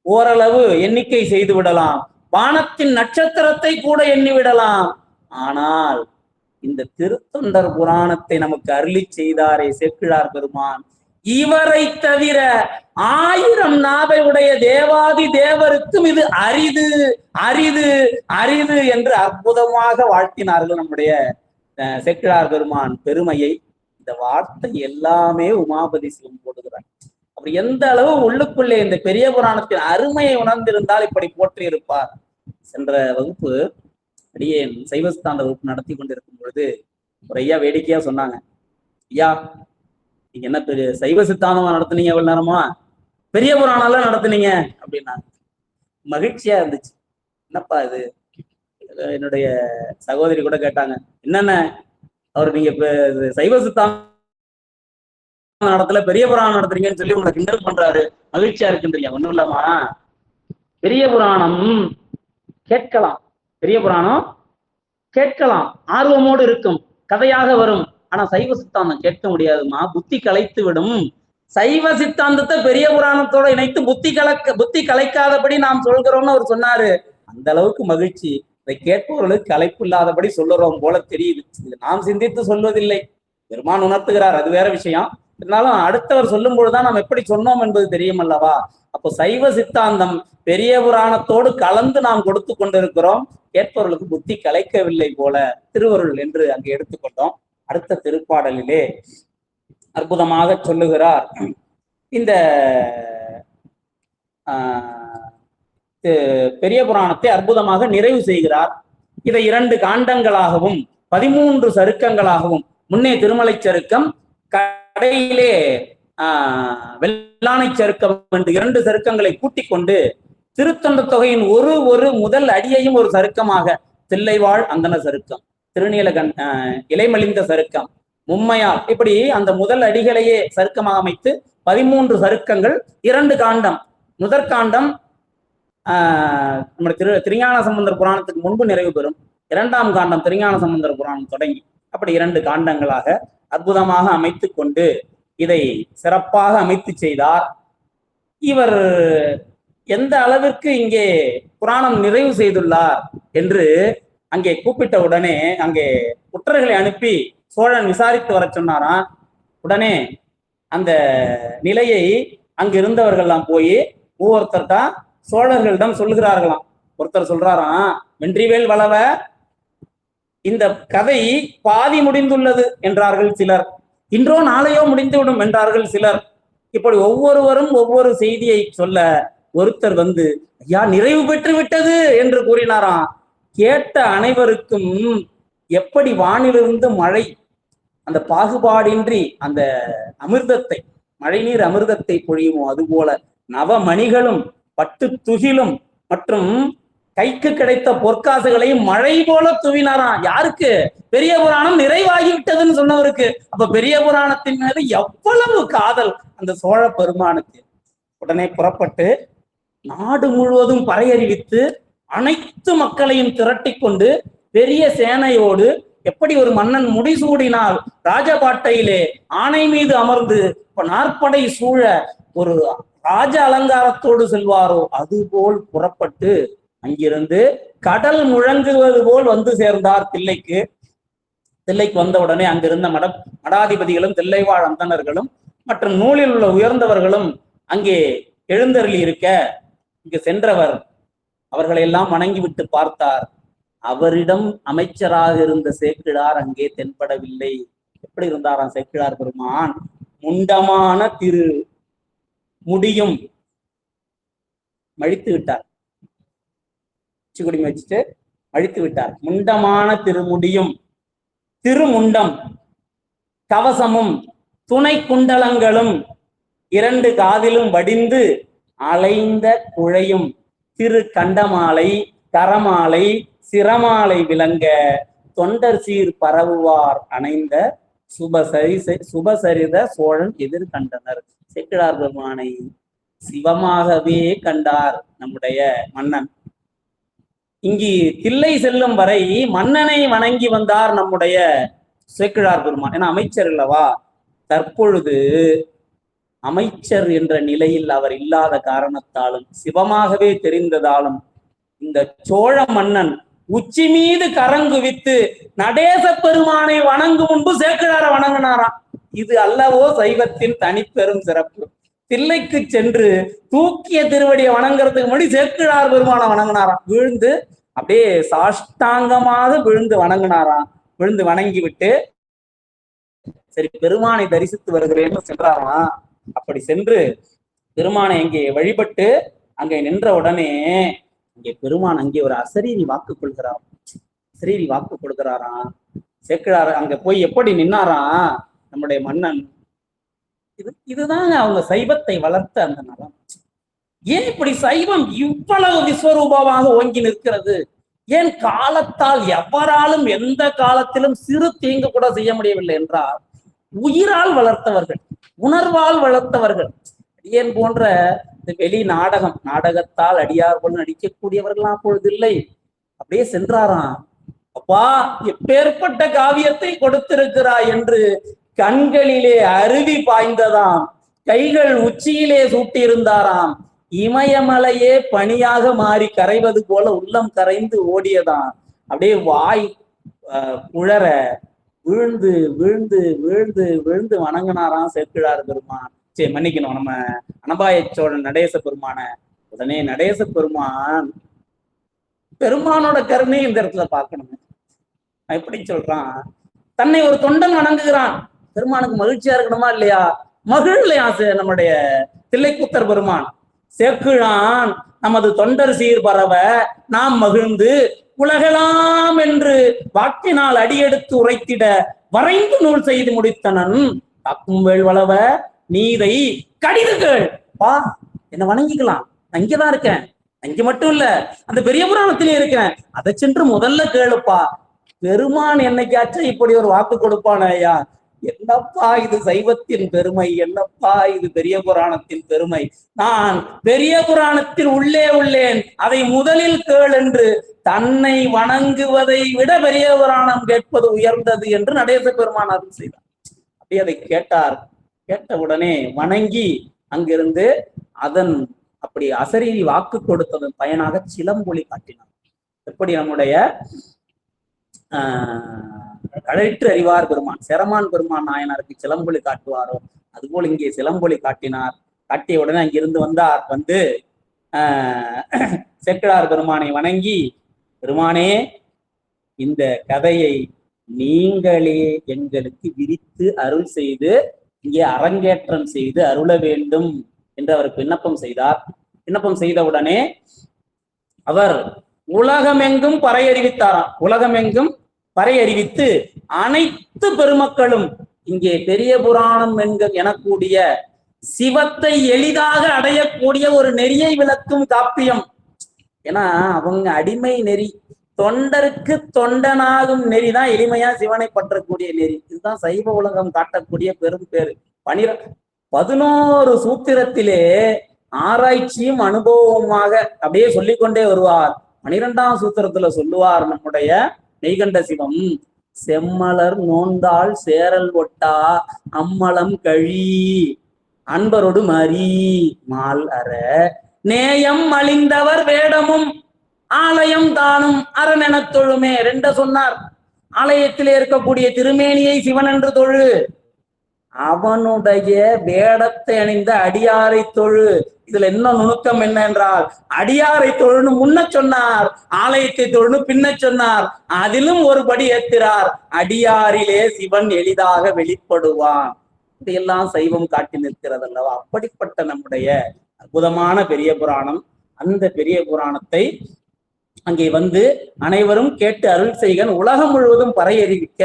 S1: ஓரளவு எண்ணிக்கை செய்து விடலாம். வானத்தின் நட்சத்திரத்தை கூட எண்ணி விடலாம். ஆனால் இந்த திருத்தொண்டர் புராணத்தை நமக்கு அருளி செய்தாரே சேக்கிழார் பெருமான், இவரை தவிர 1000 நாவை உடைய தேவாதி தேவருக்கும் இது அரிது அரிது அரிது என்று அற்புதமாக வாழ்த்தினார்கள் நம்முடைய சேக்கிழார் பெருமான் பெருமையை. இந்த வார்த்தை எல்லாமே உமாபதி சிவம் போடுகிறார். அவர் எந்த அளவு உள்ளுக்குள்ளே இந்த பெரிய புராணத்தின் அருமையை உணர்ந்திருந்தால் இப்படி போற்றி இருப்பார். சென்ற வகுப்பு அடியே சைவ சித்தாந்த வகுப்பு நடத்தி கொண்டிருக்கும் பொழுது ஒரு ஐயா வேடிக்கையா சொன்னாங்க, ஐயா நீங்க என்ன பெரிய சைவ சித்தாந்தமா நடத்துனீங்க, எவ்வளவு நேரமா பெரிய புராணம் எல்லாம் நடத்துனீங்க அப்படின்னாங்க. மகிழ்ச்சியா இருந்துச்சு. என்னப்பா இது, என்னுடைய சகோதரி கூட கேட்டாங்க, என்னென்ன அவர் நீங்க சைவ சித்தாந்தம் நடத்தல பெரிய புராணம் நடத்துறீங்கன்னு சொல்லி உங்களை கிண்டல் பண்றாரு, மகிழ்ச்சியா இருக்குன்றீங்க. ஒண்ணும் இல்லாமா, பெரிய புராணம் கேட்கலாம், பெரிய புராணம் கேட்கலாம், ஆர்வமோடு இருக்கும், கதையாக வரும். ஆனா சைவ சித்தாந்தம் கேட்க முடியாதுமா, புத்தி கலைத்து விடும். சைவ சித்தாந்தத்தை பெரிய புராணத்தோட இணைத்து புத்தி கலைக்காதபடி நாம் சொல்கிறோம்னு அவர் சொன்னாரு. அந்த அளவுக்கு மகிழ்ச்சி. இதை கேட்பவர்களுக்கு கலைப்பு இல்லாதபடி சொல்லுறோம் போல தெரியுது. இது நாம் சிந்தித்து சொல்வதில்லை, பெருமான் உணர்த்துகிறார், அது வேற விஷயம். இருந்தாலும் அடுத்தவர் சொல்லும் பொழுதுதான் நாம் எப்படி சொன்னோம் என்பது தெரியும் அல்லவா. அப்போ சைவ சித்தாந்தம் பெரிய புராணத்தோடு கலந்து நாம் கொடுத்து கொண்டிருக்கிறோம். கேட்பவர்களுக்கு புத்தி கலைக்கவில்லை போல திருவருள் என்று அங்கு எடுத்துக்கொண்டோம். அடுத்த திருப்பாடலிலே அற்புதமாக சொல்லுகிறார். இந்த பெரிய புராணத்தை அற்புதமாக நிறைவு செய்கிறார். இதை 2 காண்டங்களாகவும் 13 சருக்கங்களாகவும், முன்னே திருமலை சருக்கம், கடையிலே வெள்ளானை சருக்கம் என்று 2 சருக்கங்களை கூட்டிக் கொண்டு திருத்தொண்ட தொகையின் ஒரு முதல் அடியையும் ஒரு சருக்கமாக, தில்லைவாழ் அந்தன சருக்கம், திருநீலகண் இலைமலிந்த சருக்கம், மும்மையால், இப்படி அந்த முதல் அடிகளையே சருக்கமாக அமைத்து 13 சருக்கங்கள், 2 காண்டம். முதற்காண்டம் நம்முடைய திருஞான சம்பந்தர் புராணத்துக்கு முன்பு நிறைவு பெறும். 2ஆம் காண்டம் திருஞான சம்பந்தர் புராணம் தொடங்கி அப்படி 2 காண்டங்களாக அற்புதமாக அமைத்து கொண்டு இதை சிறப்பாக அமைத்து செய்தார். இவர் எந்த அளவிற்கு இங்கே புராணம் நிறைவு செய்துள்ளார் என்று அங்கே கூப்பிட்ட உடனே அங்கே புற்றர்களை அனுப்பி சோழன் விசாரித்து வர சொன்னாராம். உடனே அந்த நிலையை அங்கு இருந்தவர்கள்லாம் போய் ஒவ்வொருத்தர்கிட்ட சோழர்களிடம் சொல்லுகிறார்களாம். ஒருத்தர் சொல்றாராம், வென்றிவேல் வளவ, இந்த கதை பாதி முடிந்துள்ளது என்றார்கள் சிலர். இன்றோ நாளையோ முடிந்துவிடும் என்றார்கள் சிலர். இப்படி ஒவ்வொருவரும் ஒவ்வொரு செய்தியை சொல்ல ஒருத்தர் வந்து, ஐயா நிறைவு பெற்று விட்டது என்று கூறினாராம். கேட்ட அனைவருக்கும் எப்படி வானிலிருந்து மழை அந்த பாகுபாடின்றி அந்த அமிர்தத்தை, மழைநீர் அமிர்தத்தை பொழியுமோ அதுபோல நவமணிகளும் பட்டு துகிலும் மற்றும் கைக்கு கிடைத்த பொற்காசுகளையும் மழை போல துவினாராம். யாருக்கு? பெரிய புராணம் நிறைவாகி விட்டதுன்னு சொன்னவருக்கு. அப்ப பெரிய புராணத்தின் மீது எவ்வளவு காதல் அந்த சோழ பெருமானுக்கு. உடனே புறப்பட்டு நாடு முழுவதும் பறையறிவித்து அனைத்து மக்களையும் திரட்டி கொண்டு பெரிய சேனையோடு, எப்படி ஒரு மன்னன் முடிசூடினால் ராஜபாட்டையிலே ஆணை மீது அமர்ந்து 4 சூழ ஒரு ராஜ அலங்காரத்தோடு செல்வாரோ அதுபோல் புறப்பட்டு அங்கிருந்து கடல் முழங்குவது போல் வந்து சேர்ந்தார் தில்லைக்கு. தில்லைக்கு வந்த உடனே அங்கிருந்த மடாதிபதிகளும் தில்லைவாழ் அந்தணர்களும் மற்றும் நூலில் உள்ள உயர்ந்தவர்களும் அங்கே எழுந்தருளி இருக்க இங்கு சென்றவர் அவர்களை எல்லாம் வணங்கிவிட்டு பார்த்தார். அவரிடம் அமைச்சராக இருந்த சேக்கிழார் அங்கே தென்படவில்லை. எப்படி இருந்தாராம் சேக்கிழார் பெருமான்? முண்டமான திரு முடியும் மழித்து விட்டார். குடிமை வச்சுட்டு அழித்து விட்டார். முண்டமான திருமுடியும் திருமுண்டம் கவசமும் துணை குண்டலங்களும் 2 காதிலும் வடிந்து அலைந்த குழையும் திரு கண்டமாலை கரமாலை சிரமாலை விளங்க தொண்டர் சீர் பரவுவார் அணைந்த சுபசரித சோழன் எதிர்கண்டனர். சேக்கிழார் பெருமானை சிவமாகவே கண்டார் நம்முடைய மன்னன். இங்கு தில்லை செல்லும் வரை மன்னனை வணங்கி வந்தார் நம்முடைய சேக்கிழார் பெருமான். ஏன்னா அமைச்சர் அல்லவா. தற்பொழுது அமைச்சர் என்ற நிலையில் அவர் இல்லாத காரணத்தாலும் சிவமாகவே தெரிந்ததாலும் இந்த சோழ மன்னன் உச்சி மீது கரங்குவித்து நடேச பெருமானை வணங்கும் முன்பு சேக்கிழார வணங்கினாராம். இது அல்லவோ சைவத்தின் தனிப்பெரும் சிறப்பு. தில்லைக்கு சென்று தூக்கிய திருவடியை வணங்குறதுக்கு முன்னாடி சேக்கிழார் பெருமானை வணங்கினாராம். விழுந்து அப்படியே சாஷ்டாங்கமாக விழுந்து வணங்கினாராம். விழுந்து வணங்கி விட்டு சரி பெருமானை தரிசித்து வருகிறேன்னு சென்றாராம். அப்படி சென்று பெருமானை அங்கே வழிபட்டு அங்கே நின்ற உடனே அங்கே பெருமான் அங்கே ஒரு அசரீரி வாக்கு கொள்கிறார். அசரீரி வாக்கு கொடுக்கிறாராம். சேக்கிழார் அங்க போய் எப்படி நின்னாராம் நம்முடைய மன்னன். இதுதாங்க அவங்க சைவத்தை வளர்த்த அந்த நலம். ஏன் இப்படி சைவம் இவ்வளவு விஸ்வரூபமாக ஓங்கி நிற்கிறது? ஏன் காலத்தால் எவராலும் எந்த காலத்திலும் சிறு தீங்கு கூட செய்ய முடியவில்லை என்றால் உயிரால் வளர்த்தவர்கள், உணர்வால் வளர்த்தவர்கள். ஏன் போன்ற இந்த வெளி நாடகத்தால் அடியார் போல் நடிக்கக்கூடியவர்களாம் அப்பொழுது இல்லை. அப்படியே சென்றாராம். அப்பா எப்பேற்பட்ட காவியத்தை கொடுத்திருக்கிறாய் என்று கண்களிலே அருவி பாய்ந்ததாம். கைகள் உச்சியிலே சூட்டியிருந்தாராம். இமயமலையே பனியாக மாறி கரைவது போல உள்ளம் கரைந்து ஓடியதாம். அப்படியே வாய் குழற விழுந்து விழுந்து விழுந்து விழுந்து வணங்கினாராம் சேக்கிழார் பெருமான். சரி, மன்னிக்கணும், நம்ம அனபாய சோழன் நடேச பெருமான. உடனே நடேச பெருமான் பெருமானோட கருணை இந்த இடத்துல பார்க்கணும். எப்படி சொல்றான், தன்னை ஒரு தொண்டன் வணங்குகிறான், பெருமானுக்கு மகிழ்ச்சியா இருக்கணுமா இல்லையா? மகிழ்லையா நம்முடைய தில்லைக்கூத்தர் பெருமான். சேக்கிழான் நமது தொண்டர் சீர் பரவ நாம் மகிழ்ந்து உலகலாம் என்று வாக்கினால் அடியெடுத்து உரைத்திட வரைந்து நூல் செய்து முடித்தனன் தாக்கும் வேள்வளவ நீதை கடிதுகள். பா, என்ன வணங்கிக்கலாம், நான் இங்கதான் இருக்கேன், இங்க மட்டும் இல்ல அந்த பெரிய புராணத்திலே இருக்கிறேன், அதை சென்று முதல்ல கேளுப்பா. பெருமான் என்னைக்காச்சும் இப்படி ஒரு வாக்கு கொடுப்பான் ஐயா? என்னப்பா இது சைவத்தின் பெருமை, என்னப்பா இது பெரிய புராணத்தின் பெருமை. நான் பெரிய புராணத்தில் உள்ளேன், அதை முதலில் கேள் என்று தன்னை வணங்குவதை விட பெரிய புராணம் கேட்பது உயர்ந்தது என்று நடேச பெருமான் அருள் செய்தார். அப்படி அதை கேட்டார். கேட்ட உடனே வணங்கி அங்கிருந்து அதன் அப்படி அசரீரி வாக்கு கொடுத்ததன் பயனாக சிலம்பொலி காட்டினார். எப்படி நம்முடைய கழற்று அறிவார் பெருமான் செரமான் பெருமான் நாயனாருக்கு சிலம்பொலி காட்டுவாரோ அதுபோல் இங்கே சிலம்பொலி காட்டினார். காட்டிய உடனே அங்கிருந்து வந்தார். வந்து சேக்கிழார் பெருமானை வணங்கி, பெருமானே, இந்த கதையை நீங்களே எங்களுக்கு விரித்து அருள் செய்து இங்கே அரங்கேற்றம் செய்து அருள வேண்டும் என்று அவர் விண்ணப்பம் செய்தார். விண்ணப்பம் செய்தவுடனே அவர் உலகமெங்கும் பறையறிவித்தாராம். உலகமெங்கும் பறையறிவித்து அனைத்து பெருமக்களும் இங்கே பெரிய புராணம் எனக்கூடிய சிவத்தை எளிதாக அடையக்கூடிய ஒரு நெறியை விளக்கும் காப்பியம். ஏன்னா அவங்க அடிமை நெறி, தொண்டருக்கு தொண்டனாகும் நெறிதான் எளிமையா சிவனை பற்றக்கூடிய நெறி. இதுதான் சைவ உலகம் காட்டக்கூடிய பெரும் பேரு. 11 சூத்திரத்திலே ஆராய்ச்சியும் அனுபவமாக அப்படியே சொல்லிக்கொண்டே வருவார். 12ஆம் சூத்திரத்துல சொல்லுவார் நம்முடைய மெய்கண்ட சிவம், செம்மலர் நோந்தாள் சேரல் ஒட்டா அம்மலம் கழி அன்பரோடு மறி மால் அற நேயம் அழிந்தவர் வேடமும் ஆலயம் தானும் அரணென தொழுமே. ரெண்ட சொன்னார். ஆலயத்திலே இருக்கக்கூடிய திருமேனியை சிவன் என்று தொழு, அவனுடைய வேடத்தை அணிந்த அடியாரை தொழு. இதுல என்ன நுணுக்கம் என்ன என்றால், அடியாரை தொழுன்னு முன்ன சொன்னார், ஆலயத்தை தொழுன்னு பின்ன சொன்னார். அதிலும் ஒரு படி ஏற்கிறார், அடியாரிலே சிவன் எளிதாக வெளிப்படுவான். இதையெல்லாம் சைவம் காட்டி நிற்கிறது அல்லவா? அப்படிப்பட்ட நம்முடைய அற்புதமான பெரிய புராணம். அந்த பெரிய புராணத்தை அங்கே வந்து அனைவரும் கேட்டு அருள் செய்கன் உலகம் முழுவதும் பறையறிவிக்க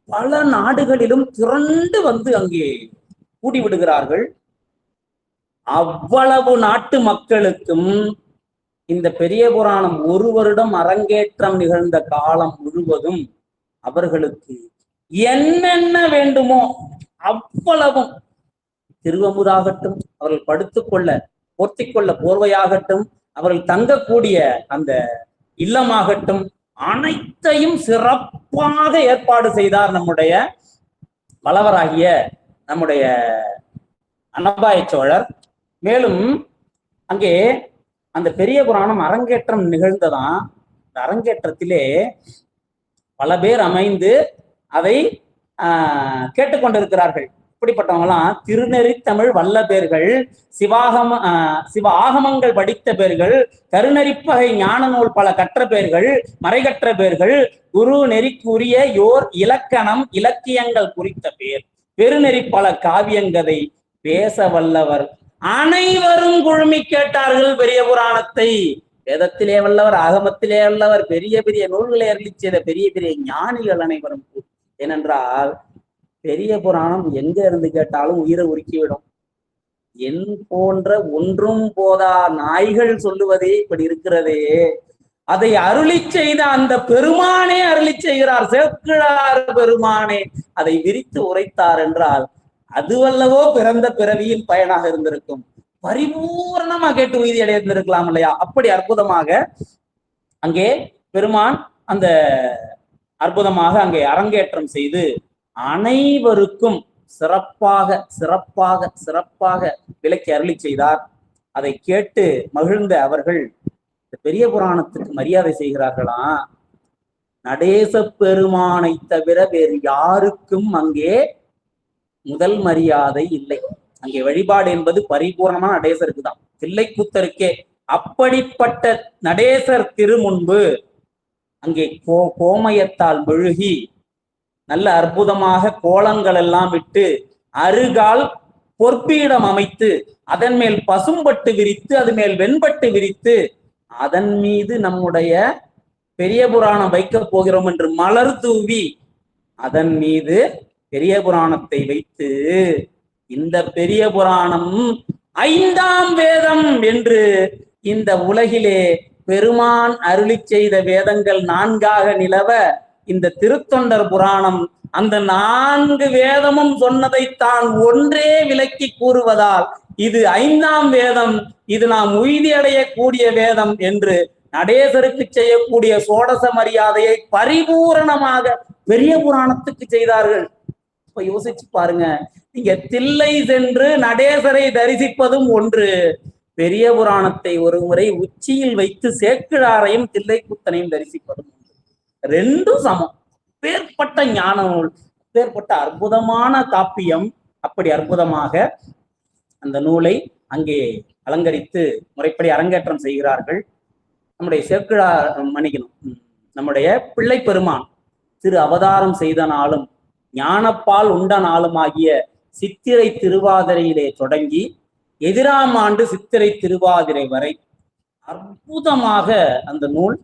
S1: பல நாடுகளிலும் திரண்டு வந்து அங்கே கூடி விடுகிறார்கள். அவ்வளவு நாட்டு மக்களுக்கும் இந்த பெரிய புராணம் 1 வருடம் அரங்கேற்றம் நிகழ்ந்த காலம் முழுவதும் அவர்களுக்கு என்னென்ன வேண்டுமோ அவ்வளவும், திருவமுதாகட்டும், அவர்கள் படுத்துக்கொள்ள போர்த்திக்கொள்ள போர்வையாகட்டும், அவர்கள் தங்கக்கூடிய அந்த இல்லமாகட்டும், அனைத்தையும் சிறப்பாக ஏற்பாடு செய்தார் நம்முடைய வளவராகிய நம்முடைய அனபாய சோழர். மேலும் அங்கே அந்த பெரிய புராணம் அரங்கேற்றம் நிகழ்ந்ததான். இந்த அரங்கேற்றத்திலே பல பேர் அமைந்து அதை கேட்டுக்கொண்டிருக்கிறார்கள். இப்படிப்பட்டவங்களாம் திருநெறி தமிழ் வல்ல பேர்கள், சிவ ஆகமங்கள் படித்த பேர்கள், கருநெறிப்பகை ஞான நூல் பல கற்ற பேர்கள், மறைகற்ற பேர்கள், குரு நெறிக்குரிய யோர் இலக்கணம் இலக்கியங்கள் குறித்த பேர், பெருநெறி பல காவியங்கதை பேச வல்லவர் அனைவரும் குழுமி கேட்டார்கள் பெரிய புராணத்தை. வேதத்திலே வல்லவர், ஆகமத்திலே வல்லவர், பெரிய பெரிய நூல்களை அருளி செய்த பெரிய பெரிய ஞானிகள் அனைவரும். ஏனென்றால் பெரிய புராணம் எங்க இருந்து கேட்டாலும் உயிரை உருக்கிவிடும். என் போன்ற ஒன்றும் போதா நாய்கள் சொல்லுவதே இப்படி இருக்கிறதே, அதை அருளி செய்த அந்த பெருமானே அருளி செய்கிறார். சேக்கிழார் பெருமானே அதை விரித்து உரைத்தார் என்றால் அதுவல்லவோ பிறந்த பிறவியின் பயனாக இருந்திருக்கும். பரிபூர்ணமா கேட்டு உயிரி அடைந்திருக்கலாம் இல்லையா? அப்படி அற்புதமாக அங்கே பெருமான் அந்த அற்புதமாக அங்கே அரங்கேற்றம் செய்து அனைவருக்கும் சிறப்பாக சிறப்பாக சிறப்பாக விளக்கி அருளி செய்தார். அதை கேட்டு மகிழ்ந்த அவர்கள் இந்த பெரிய புராணத்துக்கு மரியாதை செய்கிறார்களாம். நடேச பெருமானை தவிர வேறு யாருக்கும் அங்கே முதல் மரியாதை இல்லை. அங்கே வழிபாடு என்பது பரிபூர்ணமான நடேசருக்கு தான், தில்லைக்கூத்தருக்கே. அப்படிப்பட்ட நடேசர் திருமுன்பு அங்கே கோமயத்தால் மெழுகி நல்ல அற்புதமாக கோலங்கள் எல்லாம் விட்டு அருகால் பொற்பீடம் அமைத்து அதன் மேல் பசும்பட்டு விரித்து அது மேல் வெண்பட்டு விரித்து அதன் மீது நம்முடைய பெரிய புராணம் வைக்கப் போகிறோம் என்று மலர் தூவி அதன் மீது பெரிய புராணத்தை வைத்து இந்த பெரிய புராணம் 5ஆம் வேதம் என்று இந்த உலகிலே பெருமான் அருளி செய்த வேதங்கள் 4ஆக நிலவ இந்த திருத்தொண்டர் புராணம் அந்த 4 வேதமும் சொன்னதைத்தான் ஒன்றே விளக்கி கூறுவதால் இது 5ஆம் வேதம், இது நாம் உய்தி அடையக்கூடிய வேதம் என்று நடேசருக்கு செய்யக்கூடிய சோடச மரியாதையை பரிபூரணமாக பெரிய புராணத்துக்கு செய்தார்கள். இப்ப யோசிச்சு பாருங்க, நீங்க தில்லை சென்று நடேசரை தரிசிப்பதும் ஒன்று, பெரிய புராணத்தை ஒரு முறை உச்சியில் வைத்து சேக்கிழாரையும் தில்லைக்கூத்தனையும் தரிசிப்பதும் ஒன்று. 2ம் சமம். பேர்பட்ட ஞான நூல், பேர்பட்ட அற்புதமான காப்பியம். அப்படி அற்புதமாக அந்த நூலை அங்கே அலங்கரித்து முறைப்படி அரங்கேற்றம் செய்கிறார்கள். நம்முடைய சேக்கிழார் மணிக்கணும், நம்முடைய பிள்ளை பெருமான் திரு அவதாரம் செய்த நாளும் ஞானப்பால் உண்ட நாளும் ஆகிய சித்திரை திருவாதிரையிலே தொடங்கி எதிராம் ஆண்டு சித்திரை திருவாதிரை வரை அற்புதமாக அந்த நூல்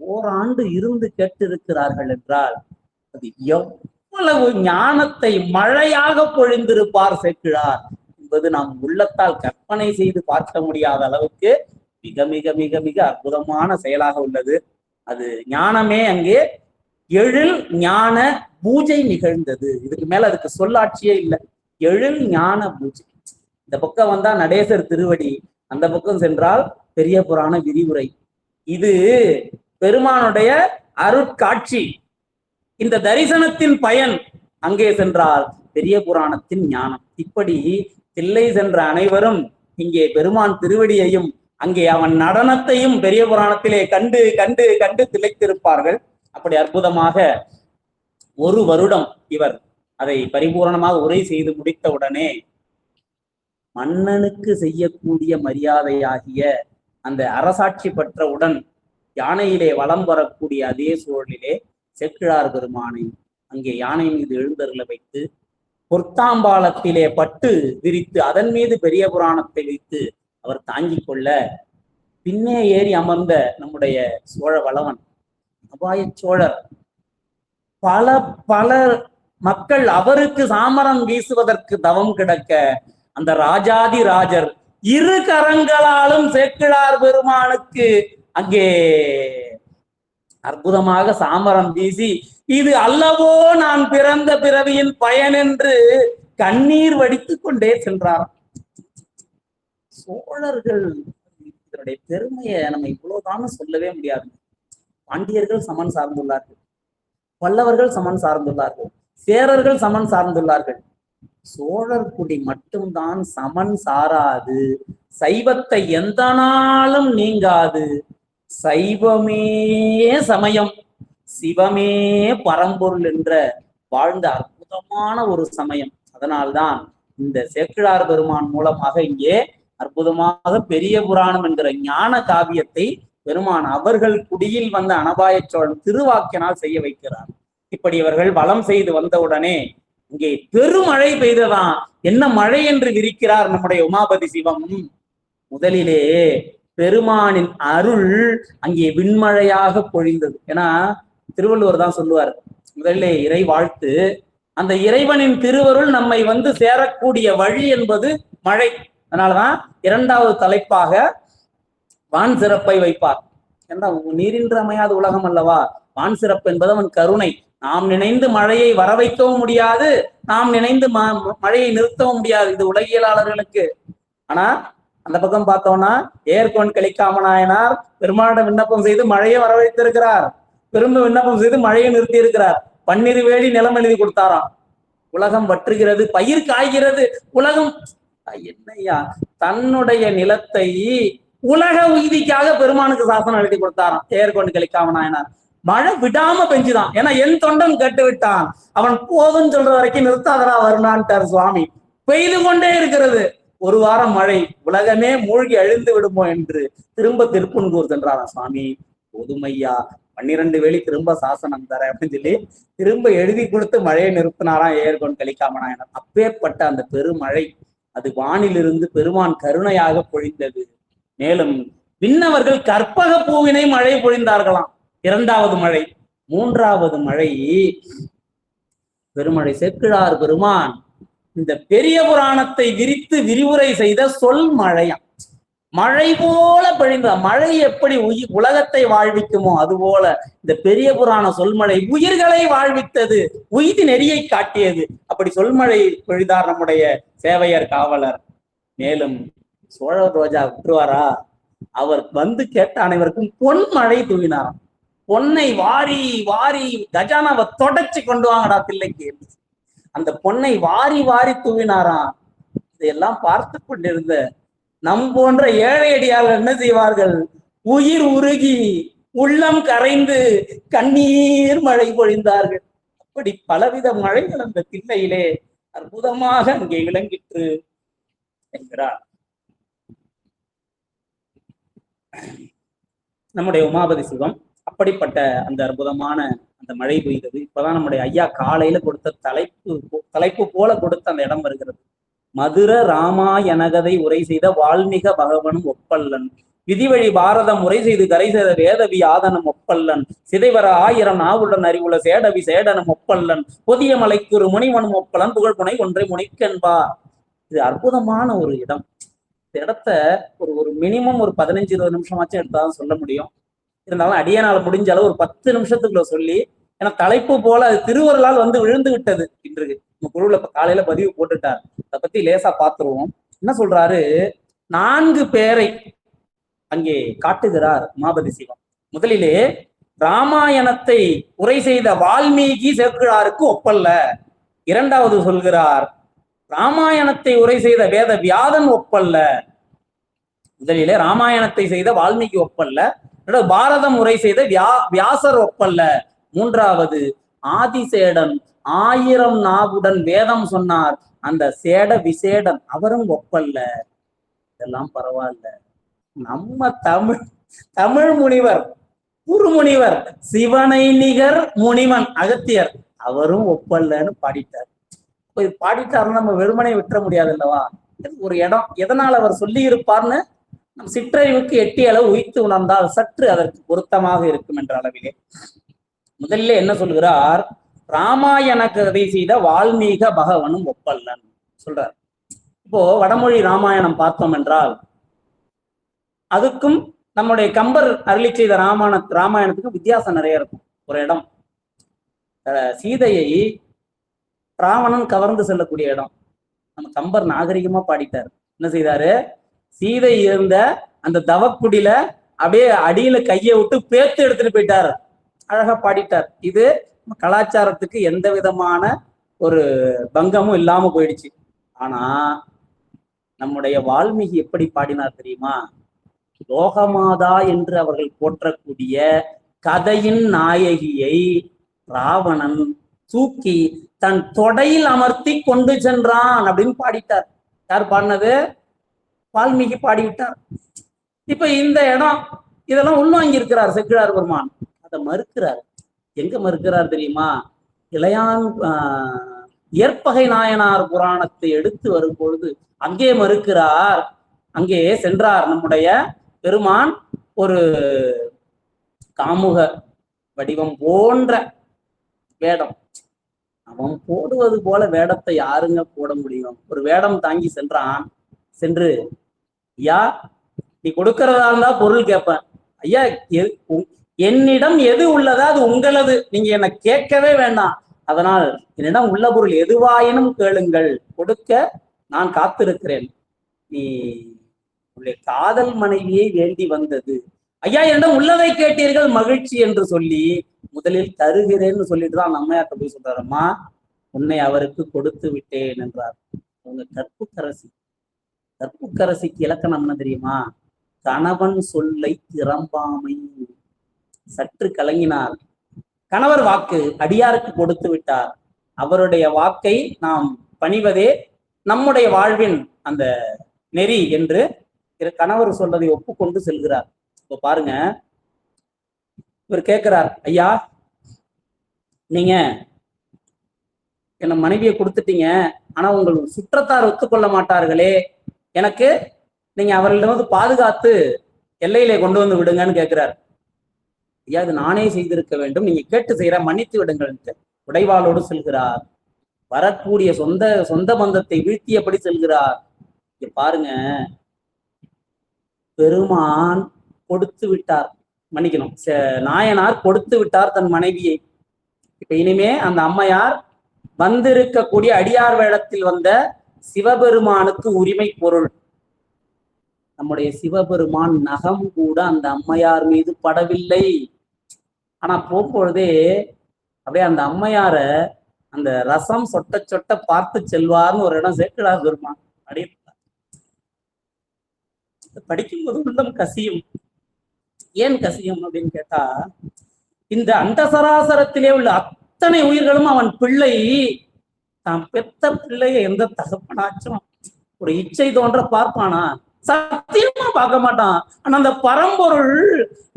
S1: ஓராண்டு இருந்து கேட்டிருக்கிறார்கள் என்றால் அது எவ்வளவு ஞானத்தை மழையாக பொழிந்திருப்பார் சேக்கிழார் என்பது நாம் உள்ளத்தால் கற்பனை செய்து பார்க்க முடியாத அளவுக்கு மிக மிக மிக மிக அற்புதமான செயலாக உள்ளது. அது ஞானமே அங்கே எழில் ஞான பூஜை நிகழ்ந்தது. இதுக்கு மேல அதுக்கு சொல்லாட்சியே இல்லை. எழில் ஞான பூஜை. இந்த பக்கம் வந்தா நடேசர் திருவடி, அந்த பக்கம் சென்றால் பெரிய புராண விரிவுரை. இது பெருமானுடைய அருட்காட்சி. இந்த தரிசனத்தின் பயன் அங்கே சென்றால் பெரிய புராணத்தின் ஞானம். இப்படி தில்லை சென்ற அனைவரும் இங்கே பெருமான் திருவடியையும் அங்கே அவன் நடனத்தையும் பெரிய புராணத்திலே கண்டு கண்டு கண்டு திளைத்திருப்பார்கள். அப்படி அற்புதமாக 1 வருடம் இவர் அதை பரிபூரணமாக உரை செய்து முடித்த உடனே மன்னனுக்கு செய்யக்கூடிய மரியாதையாகிய அந்த அரசாட்சி பெற்றவுடன் யானையிலே வலம் வரக்கூடிய அதே சூழலிலே சேக்கிழார் பெருமானை அங்கே யானை மீது எழுந்தருள வைத்து பொற்தாம்பாளத்திலே பட்டு விரித்து அதன் மீது பெரிய புராணத்தை வைத்து அவர் தாங்கிக் கொள்ள பின்னே ஏறி அமர்ந்த நம்முடைய சோழ வளவன் அபாய சோழர் பல பல மக்கள் அவருக்கு சாமரம் வீசுவதற்கு தவம் கிடக்க அந்த ராஜாதி ராஜர் 2 கரங்களாலும் சேக்கிழார் பெருமானுக்கு அங்கே அற்புதமாக சாமரம் வீசி இது அல்லவோ நான் பிறந்த பிறவியின் பயன் என்று கண்ணீர் வடித்துக் கொண்டே சென்றார். சோழர்கள் இதனுடைய பெருமையை நம்ம இவ்வளவுதான் சொல்லவே முடியாது. பாண்டியர்கள் சமன் சார்ந்துள்ளார்கள், பல்லவர்கள் சமன் சார்ந்துள்ளார்கள், சேரர்கள் சமன் சார்ந்துள்ளார்கள். சோழர் குடி மட்டும்தான் சமன் சாராது, சைவத்தை எந்த நாளும் நீங்காது. சைவமே சமயம், சிவமே பரம்பொருள் என்ற வாழ்ந்த அற்புதமான ஒரு சமயம். அதனால்தான் இந்த சேக்கிழார் பெருமான் மூலமாக இங்கே அற்புதமாக பெரிய புராணம் என்கிற ஞான காவியத்தை பெருமான் அவர்கள் குடியில் வந்த அனபாய சோழன் திருவாக்கினால் செய்ய வைக்கிறார். இப்படி இவர்கள் வலம் செய்து வந்தவுடனே இங்கே பெருமழை பெய்ததான். என்ன மழை என்று விரிக்கிறார் நம்முடைய உமாபதி சிவம். முதலிலே பெருமானின் அருள் அங்கே விண்மழையாக பொழிந்தது. ஏன்னா திருவள்ளுவர் தான் சொல்லுவார், முதலிலே இறை வாழ்த்து, அந்த இறைவனின் திருவருள் நம்மை வந்து சேரக்கூடிய வழி என்பது மழை. அதனாலதான் 2வது தலைப்பாக வான் சிறப்பை வைப்பார். ஏன்னா நீரின்று அமையாத உலகம் அல்லவா. வான் சிறப்பு என்பது அவன் கருணை. நாம் நினைந்து மழையை வர வைக்கவும் முடியாது, நாம் நினைந்து மழையை நிறுத்தவும் முடியாது, இது உலகியலாளர்களுக்கு. ஆனா அந்த பக்கம் பார்த்தோம்னா ஏர்கோன் கலிக்காம நாயனார் பெருமானிடம் விண்ணப்பம் செய்து மழையை வர வைத்திருக்கிறார், திரும்ப விண்ணப்பம் செய்து மழையை நிறுத்தி இருக்கிறார். 12 வேலி நிலம் எழுதி கொடுத்தாராம். உலகம் வற்றுகிறது, பயிர் காய்கிறது, உலகம் என்னையா தன்னுடைய நிலத்தை உலக உய்திக்காக பெருமானுக்கு சாசனம் எழுதி கொடுத்தாராம் ஏர்கொண்டு கலிக்காம நாயனார். மழை விடாம பெஞ்சுதான். ஏன்னா என் தொண்டன் கேட்டு விட்டான், அவன் போதுன்னு சொல்ற வரைக்கும் நிறுத்தாதரா வருணான்ட்டார் சுவாமி. பெய்து கொண்டே இருக்கிறது. ஒரு வாரம் மழை, உலகமே மூழ்கி அழிந்து விடுமோ என்று திரும்ப திருப்புன்கூர் சென்றாராம் சுவாமி. போதுமையா, 12 வேலி திரும்ப சாசனம் தர அப்படின்னு சொல்லி திரும்ப எழுதி கொடுத்து மழையை நிறுத்தினாராம் ஏர்கொன் கலிக்காமனாயனர். அப்பேற்பட்ட அந்த பெருமழை அது வானிலிருந்து பெருமான் கருணையாக பொழிந்தது. மேலும் விண்ணவர்கள் கற்பக பூவினை மழை பொழிந்தார்களாம். 2வது மழை. 3வது மழை பெருமழை சேக்கிழார் பெருமான் இந்த பெரிய புராணத்தை விரித்து விரிவுரை செய்த சொல் மழையாம். மழை போல பொழிந்த மழை எப்படி உலகத்தை வாழ்விக்குமோ அதுபோல இந்த பெரிய புராண சொல்மழை உயிர்களை வாழ்வித்தது, உய்தி நெறியை காட்டியது. அப்படி சொல்மழை பொழிதார் நம்முடைய சேவையர் காவலர். மேலும் சோழ ரோஜா விட்டுருவாரா? அவர் வந்து கேட்ட அனைவருக்கும் பொன் மழை தூவினாராம். பொன்னை வாரி வாரி கஜானாவை தொடச்சு கொண்டு வாங்கடா தில்லைக்கு. அந்த பொன்னை வாரி வாரி தூவினாராம். இதையெல்லாம் பார்த்து கொண்டிருந்த நம் போன்ற ஏழை அடியார்கள் என்ன செய்வார்கள்? உயிர் உருகி உள்ளம் கரைந்து கண்ணீர் மழை பொழிந்தார்கள். அப்படி பலவித மழைகள் அந்த தில்லையிலே அற்புதமாக அங்கே விளங்கிற்று என்கிறார் நம்முடைய உமாபதி சிவம். அப்படிப்பட்ட அந்த அற்புதமான அந்த மழை பெய்தது. இப்பதான் நம்முடைய ஐயா காலையில கொடுத்த தலைப்பு போல கொடுத்த அந்த இடம் வருகிறது. மதுர ராமாயணகதை உரை செய்த வால்மீக பகவனும் ஒப்பல்லன், விதிவழி பாரதம் உரை செய்து கரை செய்த வேதவி ஆதனும் ஒப்பல்லன், சிதைவர 1000 நாவுடன் அறிவுள்ள சேடவி சேடனும் ஒப்பல்லன், புதிய மலைக்குரு முனிவனும் ஒப்பலன், புகழ்புனை ஒன்றை முனிக்கென்பார். இது அற்புதமான ஒரு இடம். இந்த இடத்த ஒரு மினிமம் ஒரு 15-20 நிமிஷமாச்சும் எடுத்தாதான் சொல்ல முடியும். இருந்தாலும் அடியனால முடிஞ்ச அளவு ஒரு 10 நிமிஷத்துக்குள்ள சொல்லி, ஏன்னா தலைப்பு போல அது திருவருளால் வந்து விழுந்து விட்டது. இன்று நம்ம குழுல காலையில பதிவு போட்டுட்டார். அதை பத்தி லேசா பார்த்துருவோம். என்ன சொல்றாரு? 4 பேரை அங்கே காட்டுகிறார் உமாபதி சிவம். முதலிலே ராமாயணத்தை உரை செய்த வால்மீகி சேக்கிழாருக்கு ஒப்பல்ல. 2வது சொல்கிறார் ராமாயணத்தை உரை செய்த வேத வியாதன் ஒப்பல்ல. முதலிலே ராமாயணத்தை செய்த வால்மீகி ஒப்பல்ல. பாரதம் உரை செய்த வியாசர் ஒப்பல்ல. 3வது ஆதிசேடன் 1000 நாவுடன் வேதம் சொன்னார், அந்த சேட விசேடன் அவரும் ஒப்பல்ல. இதெல்லாம் பரவாயில்ல, நம்ம தமிழ் முனிவர் குருமுனிவர் சிவனை நிகர் முனிவன் அகத்தியர் அவரும் ஒப்பல்லன்னு பாடிட்டார். பாடிட்டாருன்னு நம்ம வெறுமனை விட்டுற முடியாது அல்லவா? ஒரு இடம் எதனால் அவர் சொல்லி இருப்பார்னு நம் சிற்றறிவுக்கு எட்டிய அளவு உய்த்து உணர்ந்தால் சற்று அதற்கு பொருத்தமாக இருக்கும் என்ற அளவிலே முதல்ல என்ன சொல்கிறார்? ராமாயண கதை செய்த வால்மீக பகவனும் ஒப்பல்லன் சொல்றார். இப்போ வடமொழி ராமாயணம் பார்த்தோம் என்றால் அதுக்கும் நம்முடைய கம்பர் அருளி செய்த ராமாயணத்துக்கும் வித்தியாசம் நிறைய இருக்கும். ஒரு இடம் சீதையை ராவணன் கவர்ந்து செல்லக்கூடிய இடம். நம்ம கம்பர் நாகரிகமா பாடிட்டார். என்ன செய்தாரு? சீதை இருந்த அந்த தவக்குடியில அப்படியே அடியில கையை விட்டு பேத்து எடுத்துட்டு போயிட்டார். அழகா பாடிட்டார். இது கலாச்சாரத்துக்கு எந்த விதமான ஒரு பங்கமும் இல்லாம போயிடுச்சு. ஆனா நம்முடைய வால்மீகி எப்படி பாடினார் தெரியுமா? லோகமாதா என்று அவர்கள் போற்றக்கூடிய கதையின் நாயகியை ராவணன் தூக்கி தன் தொடையில் அமர்த்தி கொண்டு சென்றான் அப்படின்னு பாடிட்டார். யார் பாடினது? வால்மீகி பாடிவிட்டார். இப்ப இந்த இடம் இதெல்லாம் உள்வாங்கி இருக்கிறார் சேக்கிழார் பெருமான். அதை மறுக்கிறார். எங்க மறுக்கிறார் தெரியுமா? இளையான் ஏற்பகை நாயனார் புராணத்தை எடுத்து வரும் பொழுது அங்கே மறுக்கிறார். அங்கே சென்றார் நம்முடைய பெருமான் ஒரு காமுக வடிவம் போன்ற வேடம். அவன் போடுவது போல வேடத்தை யாருங்க போட முடியும்? ஒரு வேடம் தாங்கி சென்றான். சென்று, ஐயா நீ கொடுக்கறதா இருந்தா பொருள் கேட்பேன். ஐயா என்னிடம் எது உள்ளதா அது உங்களது, நீங்க என்னை கேட்கவே வேண்டாம். அதனால் என்னிடம் உள்ள பொருள் எதுவாயினும் கேளுங்கள், கொடுக்க நான் காத்திருக்கிறேன். நீ உன்னுடைய காதல் மனைவியை வேண்டி வந்தது. ஐயா என்னிடம் உள்ளதை கேட்டீர்கள் மகிழ்ச்சி என்று சொல்லி முதலில் தருகிறேன்னு சொல்லிட்டு தான் நம்மையாட்ட போய் சொல்றாரம்மா, உன்னை அவருக்கு கொடுத்து விட்டேன் என்றார். அவங்க கற்புக்கரசி. கற்புக்கரசிக்கு இலக்கணம் என்ன தெரியுமா? கணவன் சொல்லை திறம்பாமை. சற்று கலங்கினார். கணவர் வாக்கு அடியாருக்கு கொடுத்து விட்டார். அவருடைய வாக்கை நாம் பணிவதே நம்முடைய வாழ்வின் அந்த நெறி என்று கணவர் சொல்றதை ஒப்புக்கொண்டு செல்கிறார். இப்போ பாருங்க, இவர் கேட்கிறார், ஐயா நீங்க என்ன மனைவியை கொடுத்துட்டீங்க, ஆனா உங்கள் சுற்றத்தார் ஒத்துக்கொள்ள மாட்டார்களே, எனக்கு நீங்க அவர்களிடம் பாதுகாத்து எல்லையிலே கொண்டு வந்து விடுங்கன்னு கேட்கிறார். ஐயா இது நானே செய்திருக்க வேண்டும், நீங்க கேட்டு செய்யற, மன்னித்து விடுங்கள். உடைவாளோடு செல்கிறார். வரக்கூடிய சொந்த பந்தத்தை வீழ்த்தியபடி செல்கிறார். பாருங்க, பெருமான் கொடுத்து விட்டார், மன்னிக்கணும், நாயனார் கொடுத்து விட்டார் தன் மனைவியை. இப்ப இனிமே அந்த அம்மையார் வந்திருக்கக்கூடிய அடியார் வேடத்தில் வந்த சிவபெருமானுக்கு உரிமை பொருள். நம்முடைய சிவபெருமான் நகம் கூட அந்த அம்மையார் மீது படவில்லை. ஆனா போகும்பொழுதே அப்படியே அந்த அம்மையார அந்த ரசம் சொட்ட சொட்ட பார்த்து செல்வார்னு ஒரு இடம் சேர்க்கிறார் பெருமான். அப்படியே படிக்கும்போது உள்ளம் கசியும். ஏன் கசியும் அப்படின்னு கேட்டா, இந்த அண்டசராசரத்திலே உள்ள அத்தனை உயிர்களும் அவன் பிள்ளை. தான் பெத்த பிள்ளைய எந்த தகப்பனாச்சும் ஒரு இச்சை தோன்ற பார்ப்பானா? சத்தியமா பார்க்க மாட்டான். ஆனா அந்த பரம்பொருள்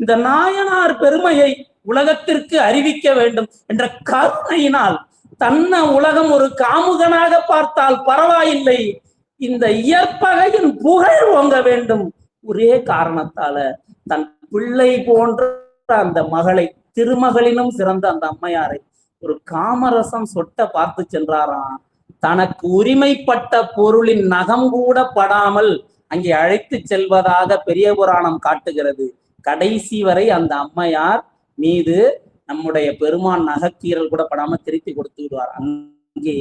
S1: இந்த நாயனார் பெருமையை உலகத்திற்கு அறிவிக்க வேண்டும் என்ற கருணையினால் தன்னை உலகம் ஒரு காமுகனாக பார்த்தால் பரவாயில்லை, இந்த இயற்பகையின் புகழ் ஓங்க வேண்டும், ஒரே காரணத்தால தன் பிள்ளை போன்ற அந்த மகளை, திருமகளினும் சிறந்த அந்த அம்மையாரை ஒரு காமரசம் சொட்ட பார்த்து சென்றாராம். தனக்கு உரிமைப்பட்ட பொருளின் நகம் கூட படாமல் அங்கே அழைத்து செல்வதாக பெரிய புராணம் காட்டுகிறது. கடைசி வரை அந்த அம்மையார் மீது நம்முடைய பெருமான் நகைக்கீரல் கூட படாம திருத்தி கொடுத்து விடுவார். அங்கே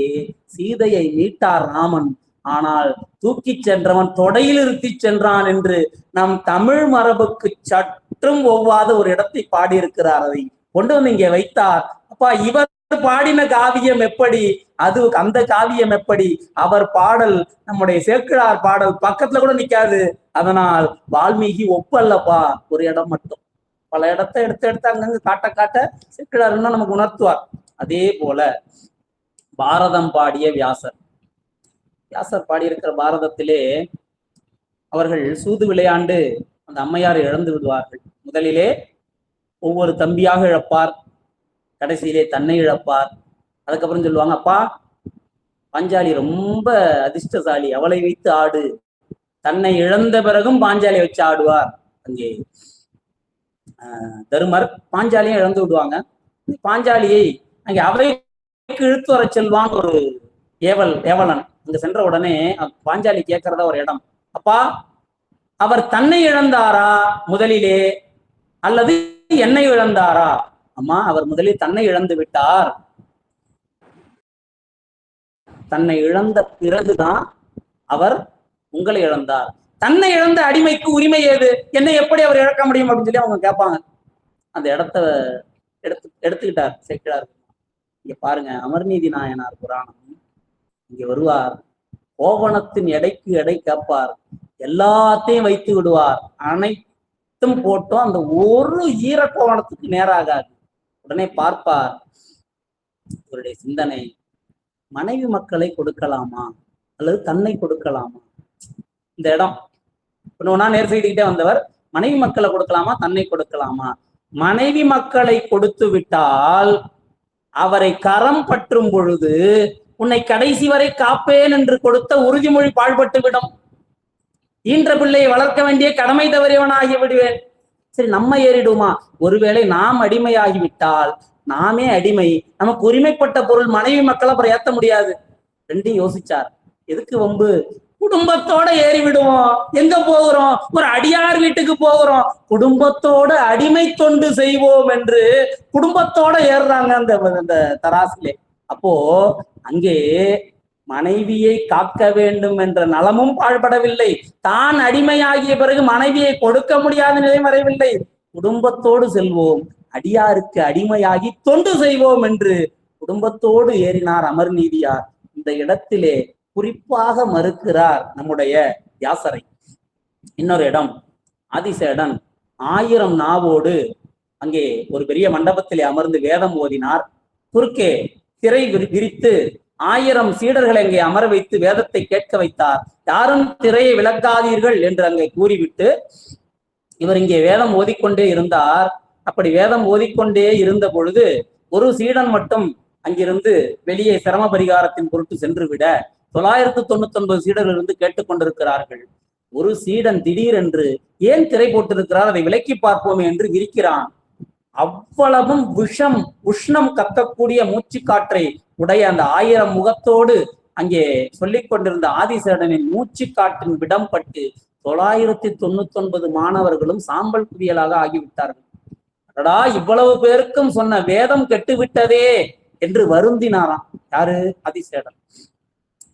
S1: சீதையை மீட்டார் ராமன். ஆனால் தூக்கி சென்றவன் தொடையில் இருத்தி சென்றான் என்று நம் தமிழ் மரபுக்கு சற்றும் ஒவ்வாத ஒரு இடத்தை பாடியிருக்கிறார். அதை கொண்டு வந்து இங்கே வைத்தார். அப்பா, இவர் பாடின காவியம் எப்படி, அது அந்த காவியம் எப்படி, அவர் பாடல் நம்முடைய சேக்கிழார் பாடல் பக்கத்துல கூட நிக்காது. அதனால் வால்மீகி ஒப்பல்லப்பா, ஒரு இடம் மட்டும், பல இடத்தை எடுத்து அங்கங்க காட்ட காட்ட சேக்கிழார் நமக்கு உணர்த்துவார். அதே போல பாரதம் பாடிய வியாசர் பாடியிருக்கிற பாரதத்திலே அவர்கள் சூது விளையாண்டு அந்த அம்மையார் இழந்து விடுவார்கள். முதலிலே ஒவ்வொரு தம்பியாக இழப்பார், கடைசியிலே தன்னை இழப்பார். அதுக்கப்புறம் சொல்லுவாங்க, அப்பா பாஞ்சாலி ரொம்ப அதிர்ஷ்டசாலி, அவளை வைத்து ஆடு. தன்னை இழந்த பிறகும் பாஞ்சாலியை வச்சு ஆடுவார். அங்கே தருமர் பாஞ்சாலியை இழந்து விடுவாங்க. பாஞ்சாலியை அங்கே அவைக்கு இழுத்து வர செல்வான் ஒரு ஏவலன். அங்க சென்ற உடனே பாஞ்சாலி கேட்கிறதா ஒரு இடம், அப்பா அவர் தன்னை இழந்தாரா முதலிலே, அல்லது என்னை இழந்தாரா? அம்மா, அவர் முதலில் தன்னை இழந்து விட்டார். தன்னை இழந்த பிறகுதான் அவர் உங்களை இழந்தார். தன்னை இழந்த அடிமைக்கு உரிமை ஏது? என்னை எப்படி அவர் இழக்க முடியும் அப்படின்னு சொல்லி அவங்க கேட்பாங்க. அந்த இடத்த எடுத்துக்கிட்டார் சேக்கிழார். இங்க பாருங்க, அமர்நீதி நாயனார் புராணம் இங்க வருவார். கோவணத்தின் எடைக்கு எடை கேட்பார், எல்லாத்தையும் வைத்து விடுவார். அனைத்தும் போட்டோம், அந்த ஒரு ஈர கோவணத்துக்கு நேராகாது. உடனே பார்ப்பார். இவருடைய சிந்தனை, மனைவி மக்களை கொடுக்கலாமா அல்லது தன்னை கொடுக்கலாமா? இந்த இடம் ஒன்னா நேர் செய்துக்கிட்டே வந்தவர், மனைவி மக்களை கொடுக்கலாமா தன்னை கொடுக்கலாமா? மனைவி மக்களை கொடுத்து விட்டால் அவரை கரம் பற்றும் பொழுது உன்னை கடைசி வரை காப்பேன் என்று கொடுத்த உறுதிமொழி பாழ்பட்டு விடும். ஈன்ற பிள்ளையை வளர்க்க வேண்டிய கடமை தவறியவனாகி விடுவேன். சரி, நம்ம ஏறிடுமா? ஒருவேளை நாம் அடிமையாகிவிட்டால், நாமே அடிமை, நமக்கு உரிமைப்பட்ட பொருள் மனைவி மக்களை அப்புறம் ஏத்த முடியாது. ரெண்டையும் யோசிச்சார். எதுக்கு வம்பு? குடும்பத்தோட ஏறி விடுவோம். எங்க போகிறோம்? ஒரு அடியார் வீட்டுக்கு போகிறோம். குடும்பத்தோட அடிமை தொண்டு செய்வோம் என்று குடும்பத்தோட ஏறுறாங்க அந்த தராசிலே. அப்போ அங்கே மனைவியை காக்க வேண்டும் என்ற நலமும் பாழ்படவில்லை. தான் அடிமையாகிய பிறகு மனைவியை கொடுக்க முடியாத நிலை வரவில்லை. குடும்பத்தோடு செல்வோம், அடியாருக்கு அடிமையாகி தொண்டு செய்வோம் என்று குடும்பத்தோடு ஏறினார் அமர்நீதியார். இந்த இடத்திலே குறிப்பாக மறுக்கிறார் நம்முடைய வியாசரை. இன்னொரு இடம், ஆதிசேடன் 1000 நாவோடு அங்கே ஒரு பெரிய மண்டபத்திலே அமர்ந்து வேதம் ஓதினார். குறுக்கே திரை விரித்து 1000 சீடர்களை அங்கே அமர வைத்து வேதத்தை கேட்க வைத்தார். யாரும் திரையை விளக்காதீர்கள் என்று அங்கே கூறிவிட்டு இவர் இங்கே வேதம் ஓதிக்கொண்டே இருந்தார். அப்படி வேதம் ஓதிக்கொண்டே இருந்த பொழுது ஒரு சீடன் மட்டும் அங்கிருந்து வெளியே சிரம பரிகாரத்தின் பொருட்டு சென்று விட 999 சீடர்கள் இருந்து கேட்டுக்கொண்டிருக்கிறார்கள். ஒரு சீடன் திடீரென்று ஏன் திரை போட்டிருக்கிறார், அதை விலக்கி பார்ப்போமே என்று விரிக்கிறான். அவ்வளவும் உஷ்ணம் கக்கக்கூடிய மூச்சு காற்றை உடைய அந்த 1000 முகத்தோடு அங்கே சொல்லிக் கொண்டிருந்த ஆதிசேடனின் மூச்சு காற்றின் விடம் பட்டு 999 மாணவர்களும் சாம்பல் குவியலாக ஆகிவிட்டார்கள். அடடா, இவ்வளவு பேருக்கும் சொன்ன வேதம் கெட்டுவிட்டதே என்று வருந்தினாராம். யாரு? ஆதிசேடன்.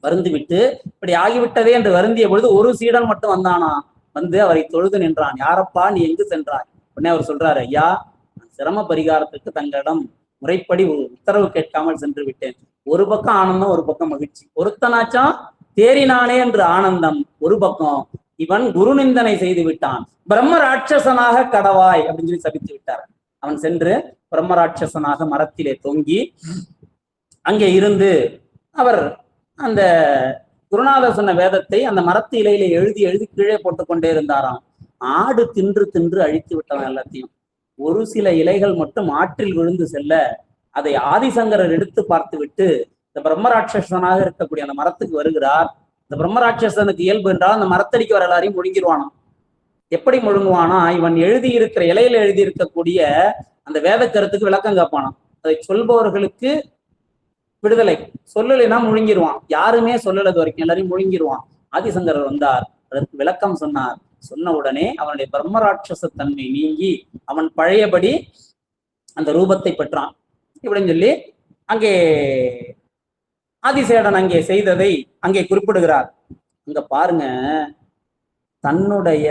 S1: வருந்திவிட்டு இப்படி ஆகிவிட்டதே என்று வருந்திய பொழுது ஒரு சீடன் மட்டும் வந்தானா. வந்து அவரை தொழுது நின்றான். யாரப்பா, நீ எங்கு சென்றாய்? உடனே அவர் சொல்றாரு, ஐயா, நான் சிரம பரிகாரத்துக்கு தங்களிடம் முறைப்படி உத்தரவு கேட்காமல் சென்று விட்டேன். ஒரு பக்கம் ஆனந்தம், ஒரு பக்கம் மகிழ்ச்சி. ஒருத்தனாச்சும் தேறினானே என்று ஆனந்தம், ஒரு பக்கம் இவன் குரு நிந்தனை செய்து விட்டான், பிரம்ம ராட்சசனாக கடவாய் அப்படின்னு சொல்லி சபித்து விட்டார். அவன் சென்று பிரம்ம ராட்சசனாக மரத்திலே தொங்கி அங்கே இருந்து அவர் அந்த குருநாதர் சொன்ன வேதத்தை அந்த மரத்து இலையில எழுதி எழுதி கீழே போட்டுக்கொண்டே இருந்தாராம். ஆடு தின்று தின்று அழித்து விட்டவன் எல்லாத்தையும். ஒரு சில இலைகள் மட்டும் ஆற்றில் விழுந்து செல்ல அதை ஆதிசங்கரர் எடுத்து பார்த்து விட்டு இந்த பிரம்மராட்சசனாக இருக்கக்கூடிய அந்த மரத்துக்கு வருகிறார். இந்த பிரம்மராட்சசனுக்கு இயல்பு என்றால் அந்த மரத்தடிக்கு வர எல்லாரையும் முழுங்கிடுவானாம். எப்படி முழுங்குவானா, இவன் எழுதியிருக்கிற இலையில எழுதியிருக்கக்கூடிய அந்த வேத கருத்துக்கு விளக்கம் கேட்பானாம். அதை சொல்பவர்களுக்கு விடுதலை, சொல்லலைன்னா முழுங்கிடுவான். யாருமே சொல்லலது வரைக்கும் எல்லாரையும் முழுங்கிடுவான். ஆதிசங்கரர் வந்தார், அதற்கு விளக்கம் சொன்னார். சொன்ன உடனே அவனுடைய பிரம்மராட்சச தன்மை நீங்கி அவன் பழையபடி அந்த ரூபத்தை பெற்றான். இப்படின்னு சொல்லி அங்கே ஆதிசேடன் அங்கே செய்ததை அங்கே குறிப்பிடுகிறார். அங்க பாருங்க, தன்னுடைய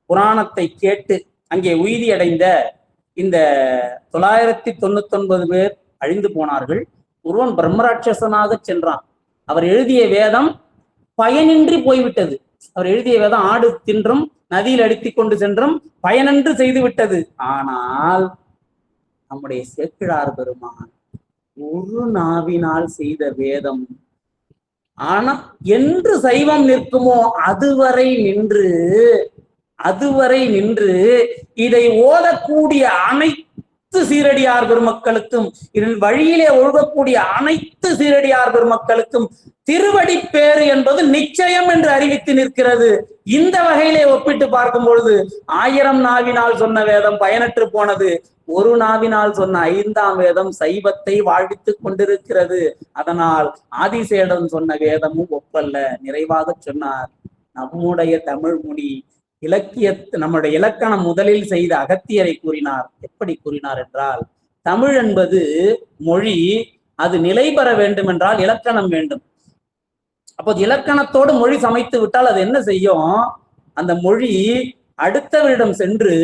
S1: புராணத்தை கேட்டு அங்கே உய்தி அடைந்த இந்த 999 பேர் அழிந்து போனார்கள். ஒருவன் பிரம்மராட்சசனாக சென்றான். அவர் எழுதிய வேதம் பயனின்றி போய்விட்டது. அவர் எழுதிய வேதம் ஆடு தின்றும் நதியில் அடித்து கொண்டு சென்றும் பயனன்று செய்து விட்டது. ஆனால் நம்முடைய சேக்கிழார் பெருமான் ஒரு நாவினால் செய்த வேதம் ஆனா என்று சைவம் நிற்குமோ அதுவரை நின்று இதை ஓதக்கூடிய அனைத்து சீரடியார் பெருமக்களுக்கும், இதன் வழியிலே ஒழுகக்கூடிய அனைத்து சீரடியார் பெருமக்களுக்கும் திருவடி பேறு என்பது நிச்சயம் என்று அறிவித்து நிற்கிறது. இந்த வகையிலே ஒப்பிட்டு பார்க்கும் பொழுது 1000 நாவினால் சொன்ன வேதம் பயனற்று போனது, ஒரு நாவினால் சொன்ன 5ஆம் வேதம் சைவத்தை வாழ்வித்துக் கொண்டிருக்கிறது. அதனால் ஆதிசேடன் சொன்ன வேதமும் ஒப்பல்ல. நிறைவாக சொன்னார், நம்முடைய தமிழ் மொழி நம்முடைய இலக்கணம் முதலில் செய்த அகத்தியரை கூறினார். எப்படி கூறினார் என்றால், தமிழ் என்பது மொழி, அது நிலை பெற வேண்டும் என்றால் இலக்கணம் வேண்டும். அப்போது இலக்கணத்தோடு மொழி சமைத்து விட்டால் அது என்ன செய்யும், அந்த மொழி அடுத்தவரிடம் சென்று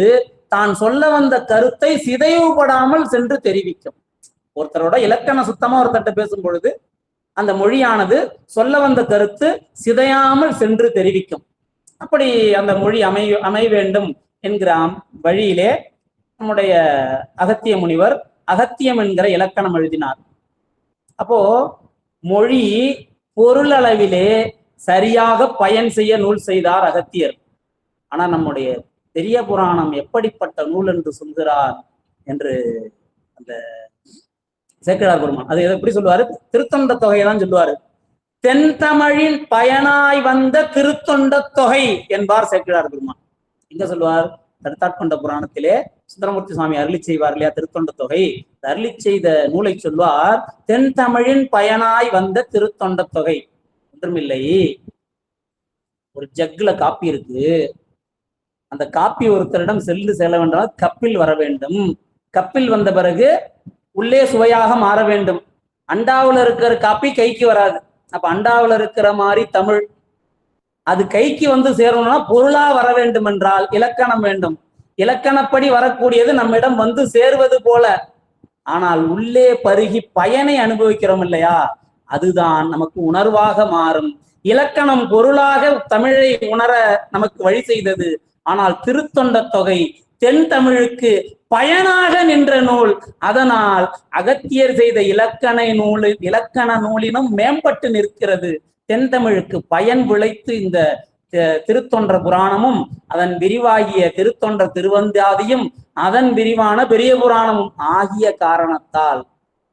S1: தான் சொல்ல வந்த கருத்தை சிதைவுபடாமல் சென்று தெரிவிக்கும். ஒருத்தரோட இலக்கணம் சுத்தமா ஒருத்தட்ட பேசும் பொழுது அந்த மொழியானது சொல்ல வந்த கருத்து சிதையாமல் சென்று தெரிவிக்கும். அப்படி அந்த மொழி அமைய வேண்டும் என்கிற வழியிலே நம்முடைய அகத்திய முனிவர் அகத்தியம் என்கிற இலக்கணம் எழுதினார். அப்போ மொழி பொருளளவிலே சரியாக பயன் செய்ய நூல் செய்தார் அகத்தியர். ஆனா நம்முடைய பெரிய புராணம் எப்படிப்பட்ட நூல் என்று சொல்கிறார் என்று அந்த சேக்கிழார் பெருமான் அது எப்படி சொல்லுவாரு, திருத்தொண்ட தொகையைதான் சொல்லுவாரு. தென் தமிழின் பயனாய் வந்த திருத்தொண்ட தொகை என்பார் சேக்கிழார் பெருமான். எங்க சொல்லுவார், தடுத்தாட்கொண்ட புராணத்திலே சுந்தரமூர்த்தி சுவாமி அருளி செய்வார் இல்லையா, திருத்தொண்ட தொகை. அருளி செய்த நூலை சொல்வார், தென் தமிழின் பயனாய் வந்த திருத்தொண்ட தொகை. ஒன்றுமில்லை, ஒரு ஜக்குல காப்பி இருக்கு, அந்த காப்பி ஒருத்தரிடம் செல்ல வேண்டாம், கப்பில் வர வேண்டும். கப்பில் வந்த பிறகு உள்ளே சுவையாக மாற வேண்டும். அண்டாவுல இருக்கிற காப்பி கைக்கு வராது. அப்ப அண்டாவுல இருக்கிற மாதிரி தமிழ் அது கைக்கு வந்து சேரணும்னா பொருளா வர வேண்டும் என்றால் இலக்கணம் வேண்டும். இலக்கணப்படி வரக்கூடியது நம்மிடம் வந்து சேர்வது போல, ஆனால் உள்ளே பருகி பயனை அனுபவிக்கிறோம் இல்லையா, அதுதான் நமக்கு உணர்வாக மாறும். இலக்கணம் பொருளாக தமிழை உணர நமக்கு வழி செய்தது. ஆனால் திருத்தொண்ட தொகை தென் தமிழுக்கு பயனாக நின்ற நூல். அதனால் அகத்தியர் செய்த இலக்கண நூலினும் மேம்பட்டு நிற்கிறது. தென் தமிழுக்கு பயன் விளைத்து இந்த திருத்தொன்ற புராணமும் அதன் விரிவாகிய திருத்தொன்ற திருவந்தாதியும் அதன் விரிவான பெரிய புராணமும் ஆகிய காரணத்தால்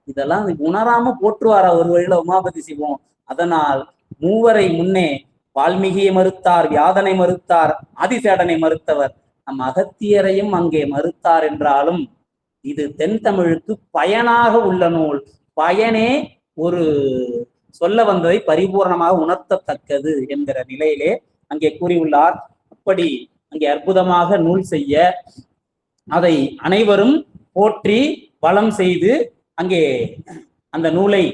S1: இதெல்லாம் உணராம போற்றுவாரா ஒரு வழியில உமாபதி சிவம். அதனால் மூவரை முன்னே வால்மீகியை மறுத்தார், வியாதனை மறுத்தார், ஆதிசேடனை மறுத்தவர் நம் அகத்தியரையும் அங்கே மறுத்தார் என்றாலும் இது தென் தமிழுக்கு பயனாக உள்ள நூல். பயனே ஒரு சொல்ல வந்ததை பரிபூர்ணமாக உணர்த்தத்தக்கது என்கிற நிலையிலே அங்கே கூறியுள்ளார். அப்படி அங்கே அற்புதமாக நூல் செய்ய அதை அனைவரும் போற்றி வளம் செய்து அங்கே அந்த நூலை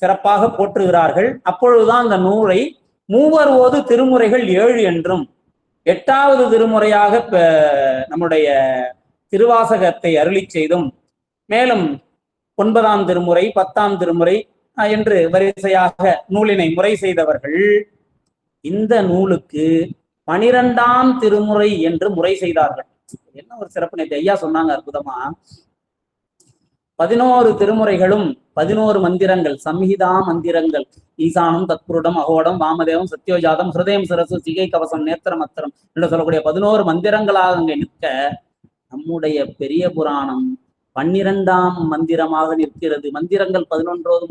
S1: சிறப்பாக போற்றுகிறார்கள். அப்பொழுதுதான் அந்த நூலை மூவர் ஓது திருமுறைகள் 7 என்றும் 8வது திருமுறையாக நம்முடைய திருவாசகத்தை அருளி செய்தும் மேலும் 9ஆம் திருமுறை 10ஆம் திருமுறை என்று வரிசையாக நூலினை முறை செய்தவர்கள் இந்த நூலுக்கு 12ஆம் திருமுறை என்று முறை செய்தார்கள். என்ன ஒரு சிறப்பு நேற்று ஐயா சொன்னாங்க அற்புதமா. 11 திருமுறைகளும் 11 மந்திரங்கள், சம்ஹிதா மந்திரங்கள், ஈசானம், தத்புருடம், அகோடம், வாமதேவம், சத்யோஜாதம், ஹிருதயம், சிரசு, சிகை, கவசம், நேத்திரம், அத்திரம் என்று சொல்லக்கூடிய 11 மந்திரங்களாக அங்கே நிற்க நம்முடைய பெரிய புராணம் 12ஆம் மந்திரமாக நிற்கிறது. மந்திரங்கள் 11வது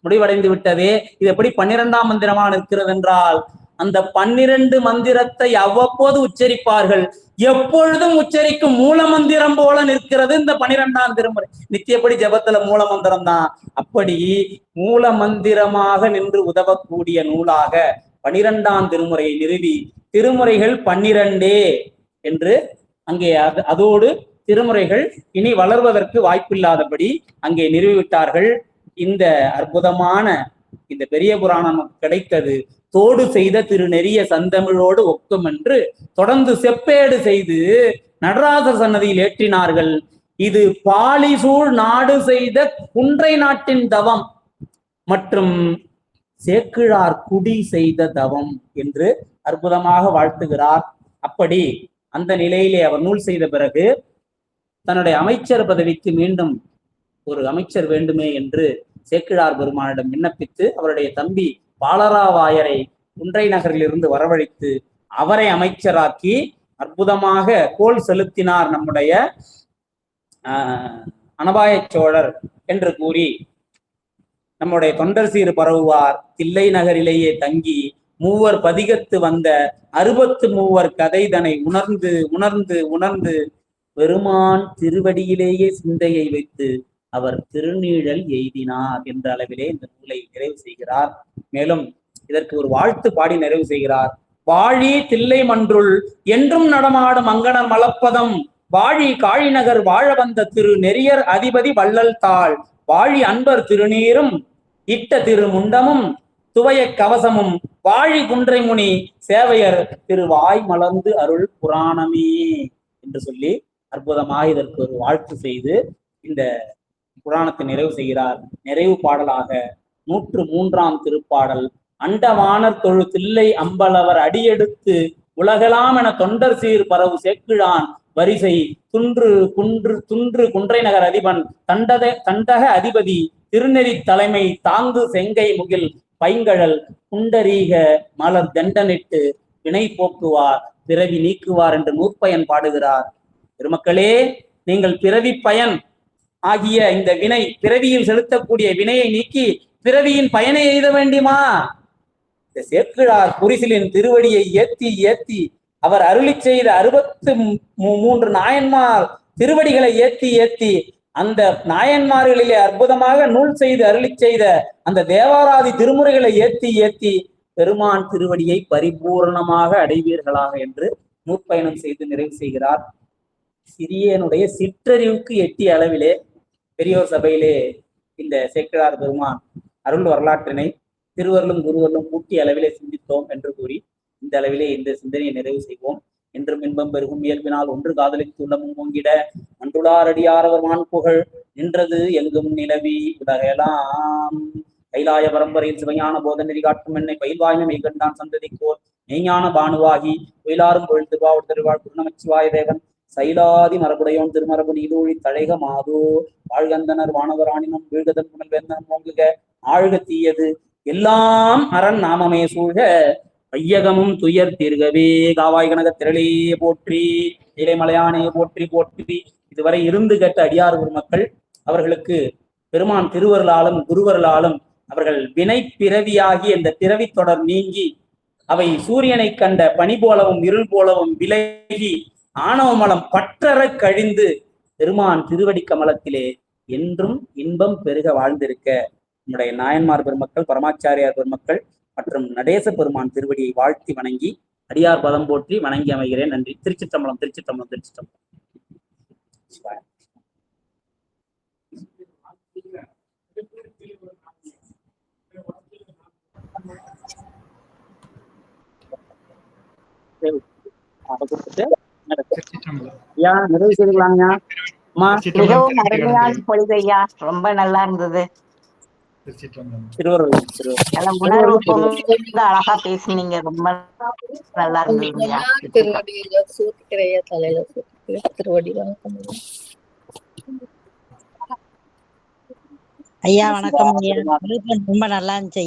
S1: முடிவடைந்து விட்டதே. இது எப்படி 12ஆம் மந்திரமாக நிற்கிறது என்றால் அந்த 12 மந்திரத்தை அவ்வப்போது உச்சரிப்பார்கள். எப்பொழுதும் உச்சரிக்கும் மூல மந்திரம் போல நிற்கிறது இந்த 12ஆம் திருமுறை. நித்தியப்படி ஜபத்துல மூல மந்திரம் தான். அப்படி மூல மந்திரமாக நின்று உதவக்கூடிய நூலாக 12ஆம் திருமுறையை நிறுவி திருமுறைகள் 12 என்று அங்கே அதோடு திருமுறைகள் இனி வளர்வதற்கு வாய்ப்பில்லாதபடி அங்கே நிறுவிவிட்டார்கள். இந்த அற்புதமான இந்த பெரிய புராணம் கிடைத்தது தோடு செய்த திருநெறிய சந்தமிழோடு ஒக்கும் என்று தொடர்ந்து செப்பேடு செய்து நடராஜர் சன்னதியில் ஏற்றினார்கள். இது பாலிசூழ் நாடு செய்த குன்றை நாட்டின் தவம் மற்றும் சேக்கிழார் குடி செய்த தவம் என்று அற்புதமாக வாழ்த்துகிறார். அப்படி அந்த நிலையிலே அவர் நூல் செய்த பிறகு தன்னுடைய அமைச்சர் பதவிக்கு மீண்டும் ஒரு அமைச்சர் வேண்டுமே என்று சேக்கிழார் பெருமானிடம் விண்ணப்பித்து அவருடைய தம்பி பாலராவாயரை குன்றை நகரிலிருந்து வரவழைத்து அவரை அமைச்சராக்கி அற்புதமாக கோல் செலுத்தினார் நம்முடைய அனபாய சோழர் என்று கூறி நம்முடைய தொண்டர் சீர் பரவுவார் தில்லை நகரிலேயே தங்கி மூவர் பதிகத்து வந்த 63 கதைதனை உணர்ந்து உணர்ந்து உணர்ந்து பெருமான் திருவடியிலேயே சிந்தையை வைத்து அவர் திருநீழல் எய்தினார் என்ற அளவிலே இந்த நூலை நிறைவு செய்கிறார். மேலும் இதற்கு ஒரு வாழ்த்து பாடி நிறைவு செய்கிறார். வாழி தில்லை மன்றுள் என்றும் நடமாடும் அங்கணர் மலப்பதம் வாழி காழிநகர் வாழ வந்த திரு நெறியர் அதிபதி வள்ளல் தாள் வாழி அன்பர் திருநீரும் இட்ட திரு முண்டமும் துவைய கவசமும் வாழி குன்றைமுனி சேவையர் திரு வாய் மலர்ந்து அருள் புராணமே என்று சொல்லி அற்புதமாக இதற்கு ஒரு வாழ்த்து செய்து இந்த புராணத்தை நிறைவு செய்கிறார். நிறைவு பாடலாக 103ஆம் திருப்பாடல் அண்டவானர் தொழு தில்லை அம்பலவர் அடியெடுத்து உலகலாம் என தொண்டர் சீர் பரவு சேக்கிழான் வரிசை துன்று குன்றை நகர் அதிபன் தண்டக அதிபதி திருநெறி தலைமை தாங்கு செங்கை முகில் பைங்கழல் குண்டரீக மலர் தண்டனிட்டு வினை போக்குவார் பிறவி நீக்குவார் என்று நூற்பயன் பாடுகிறார். பெருமக்களே, நீங்கள் பிறவி பயன் ஆகிய இந்த வினை பிறவியில் செலுத்தக்கூடிய வினையை நீக்கி பிறவியின் பயனை எய்த வேண்டுமா? இந்த சேக்கிழார் குரிசிலின் திருவடியை ஏத்தி ஏத்தி அவர் அருளி செய்த 63 நாயன்மார் திருவடிகளை ஏத்தி ஏத்தி அந்த நாயன்மார்களிலே அற்புதமாக நூல் செய்து அருளி செய்த அந்த தேவாராதி திருமுறைகளை ஏத்தி ஏத்தி பெருமான் திருவடியை பரிபூர்ணமாக அடைவீர்களாக என்று நூற்பயணம் செய்து நிறைவு செய்கிறார். சிறியனுடைய சிற்றறிவுக்கு எட்டிய அளவிலே பெரியோர் சபையிலே இந்த சேக்கிழார் பெருமான் அருள் வரலாற்றினை திருவருளும் குருவருளும் கூட்டிய அளவிலே சிந்தித்தோம் என்று கூறி இந்த அளவிலே இந்த சிந்தனையை நிறைவு செய்வோம். என்றும் இன்பம் பெருகும் இயல்பினால் ஒன்று காதலித்து உள்ளமும் ஓங்கிட மண்டுளாரடியாரவர் மான் புகழ் நின்றது எங்கும் நிலவி உலகெல்லாம் கைலாய பரம்பரையில் சிவஞான போத நெறி காட்டும் என்னை பயில்வாய்மை மெய்கண்டான் சந்ததிக்கோர் மெய்ஞான பானுவாகி உயிலாரும் பொழுது திருவாவூர் திருவாழ் குருநமச்சிவாய தேவன் சைலாதி மரபுடையோன் திருமரபு நீதூழி தழைக மாதோ வாழ்கந்தனர் வானவராணினும் வீழ்கதன் புனல் வேந்தனம் ஓங்குக ஆழ்க தீயது எல்லாம் அரண் நாமமே சூழ்க ஐயகமும் துயர் தீர்கவே காவாய் கனக திரளே போற்றி இலைமலையானே போற்றி போற்றி. இதுவரை இருந்து கேட்ட அடியார் மக்கள் அவர்களுக்கு பெருமான் திருவருளாலும் குருவருளாலும் அவர்கள் வினை பிறவியாகி அந்த பிறவி தொடர் நீங்கி அவை சூரியனை கண்ட பனி போலவும் இருள் போலவும் விலகி ஆணவ மலம் பற்றற கழிந்து பெருமான் திருவடி கமலத்திலே என்றும் இன்பம் பெருக வாழ்ந்திருக்க நம்முடைய நாயன்மார் பெருமக்கள், பரமாச்சாரியார் பெருமக்கள் மற்றும் நடேச பெருமான் திருவடியை வாழ்த்தி வணங்கி அடியார் பதம் போற்றி வணங்கி அமைகிறேன். நன்றி. திருச்சிற்றம்பலம், திருச்சிற்றம்பலம், திருச்சிற்றம்பலம். நிறைவு செய்துக்கலாங்க.
S2: மிகவும் அருமையான பொழுது ஐயா, ரொம்ப நல்லா இருந்தது. அழகா பேசுனீங்க, ரொம்ப நல்லா இருந்தது ஐயா. வணக்கம் ஐயா, ரொம்ப நல்லா இருந்துச்சு.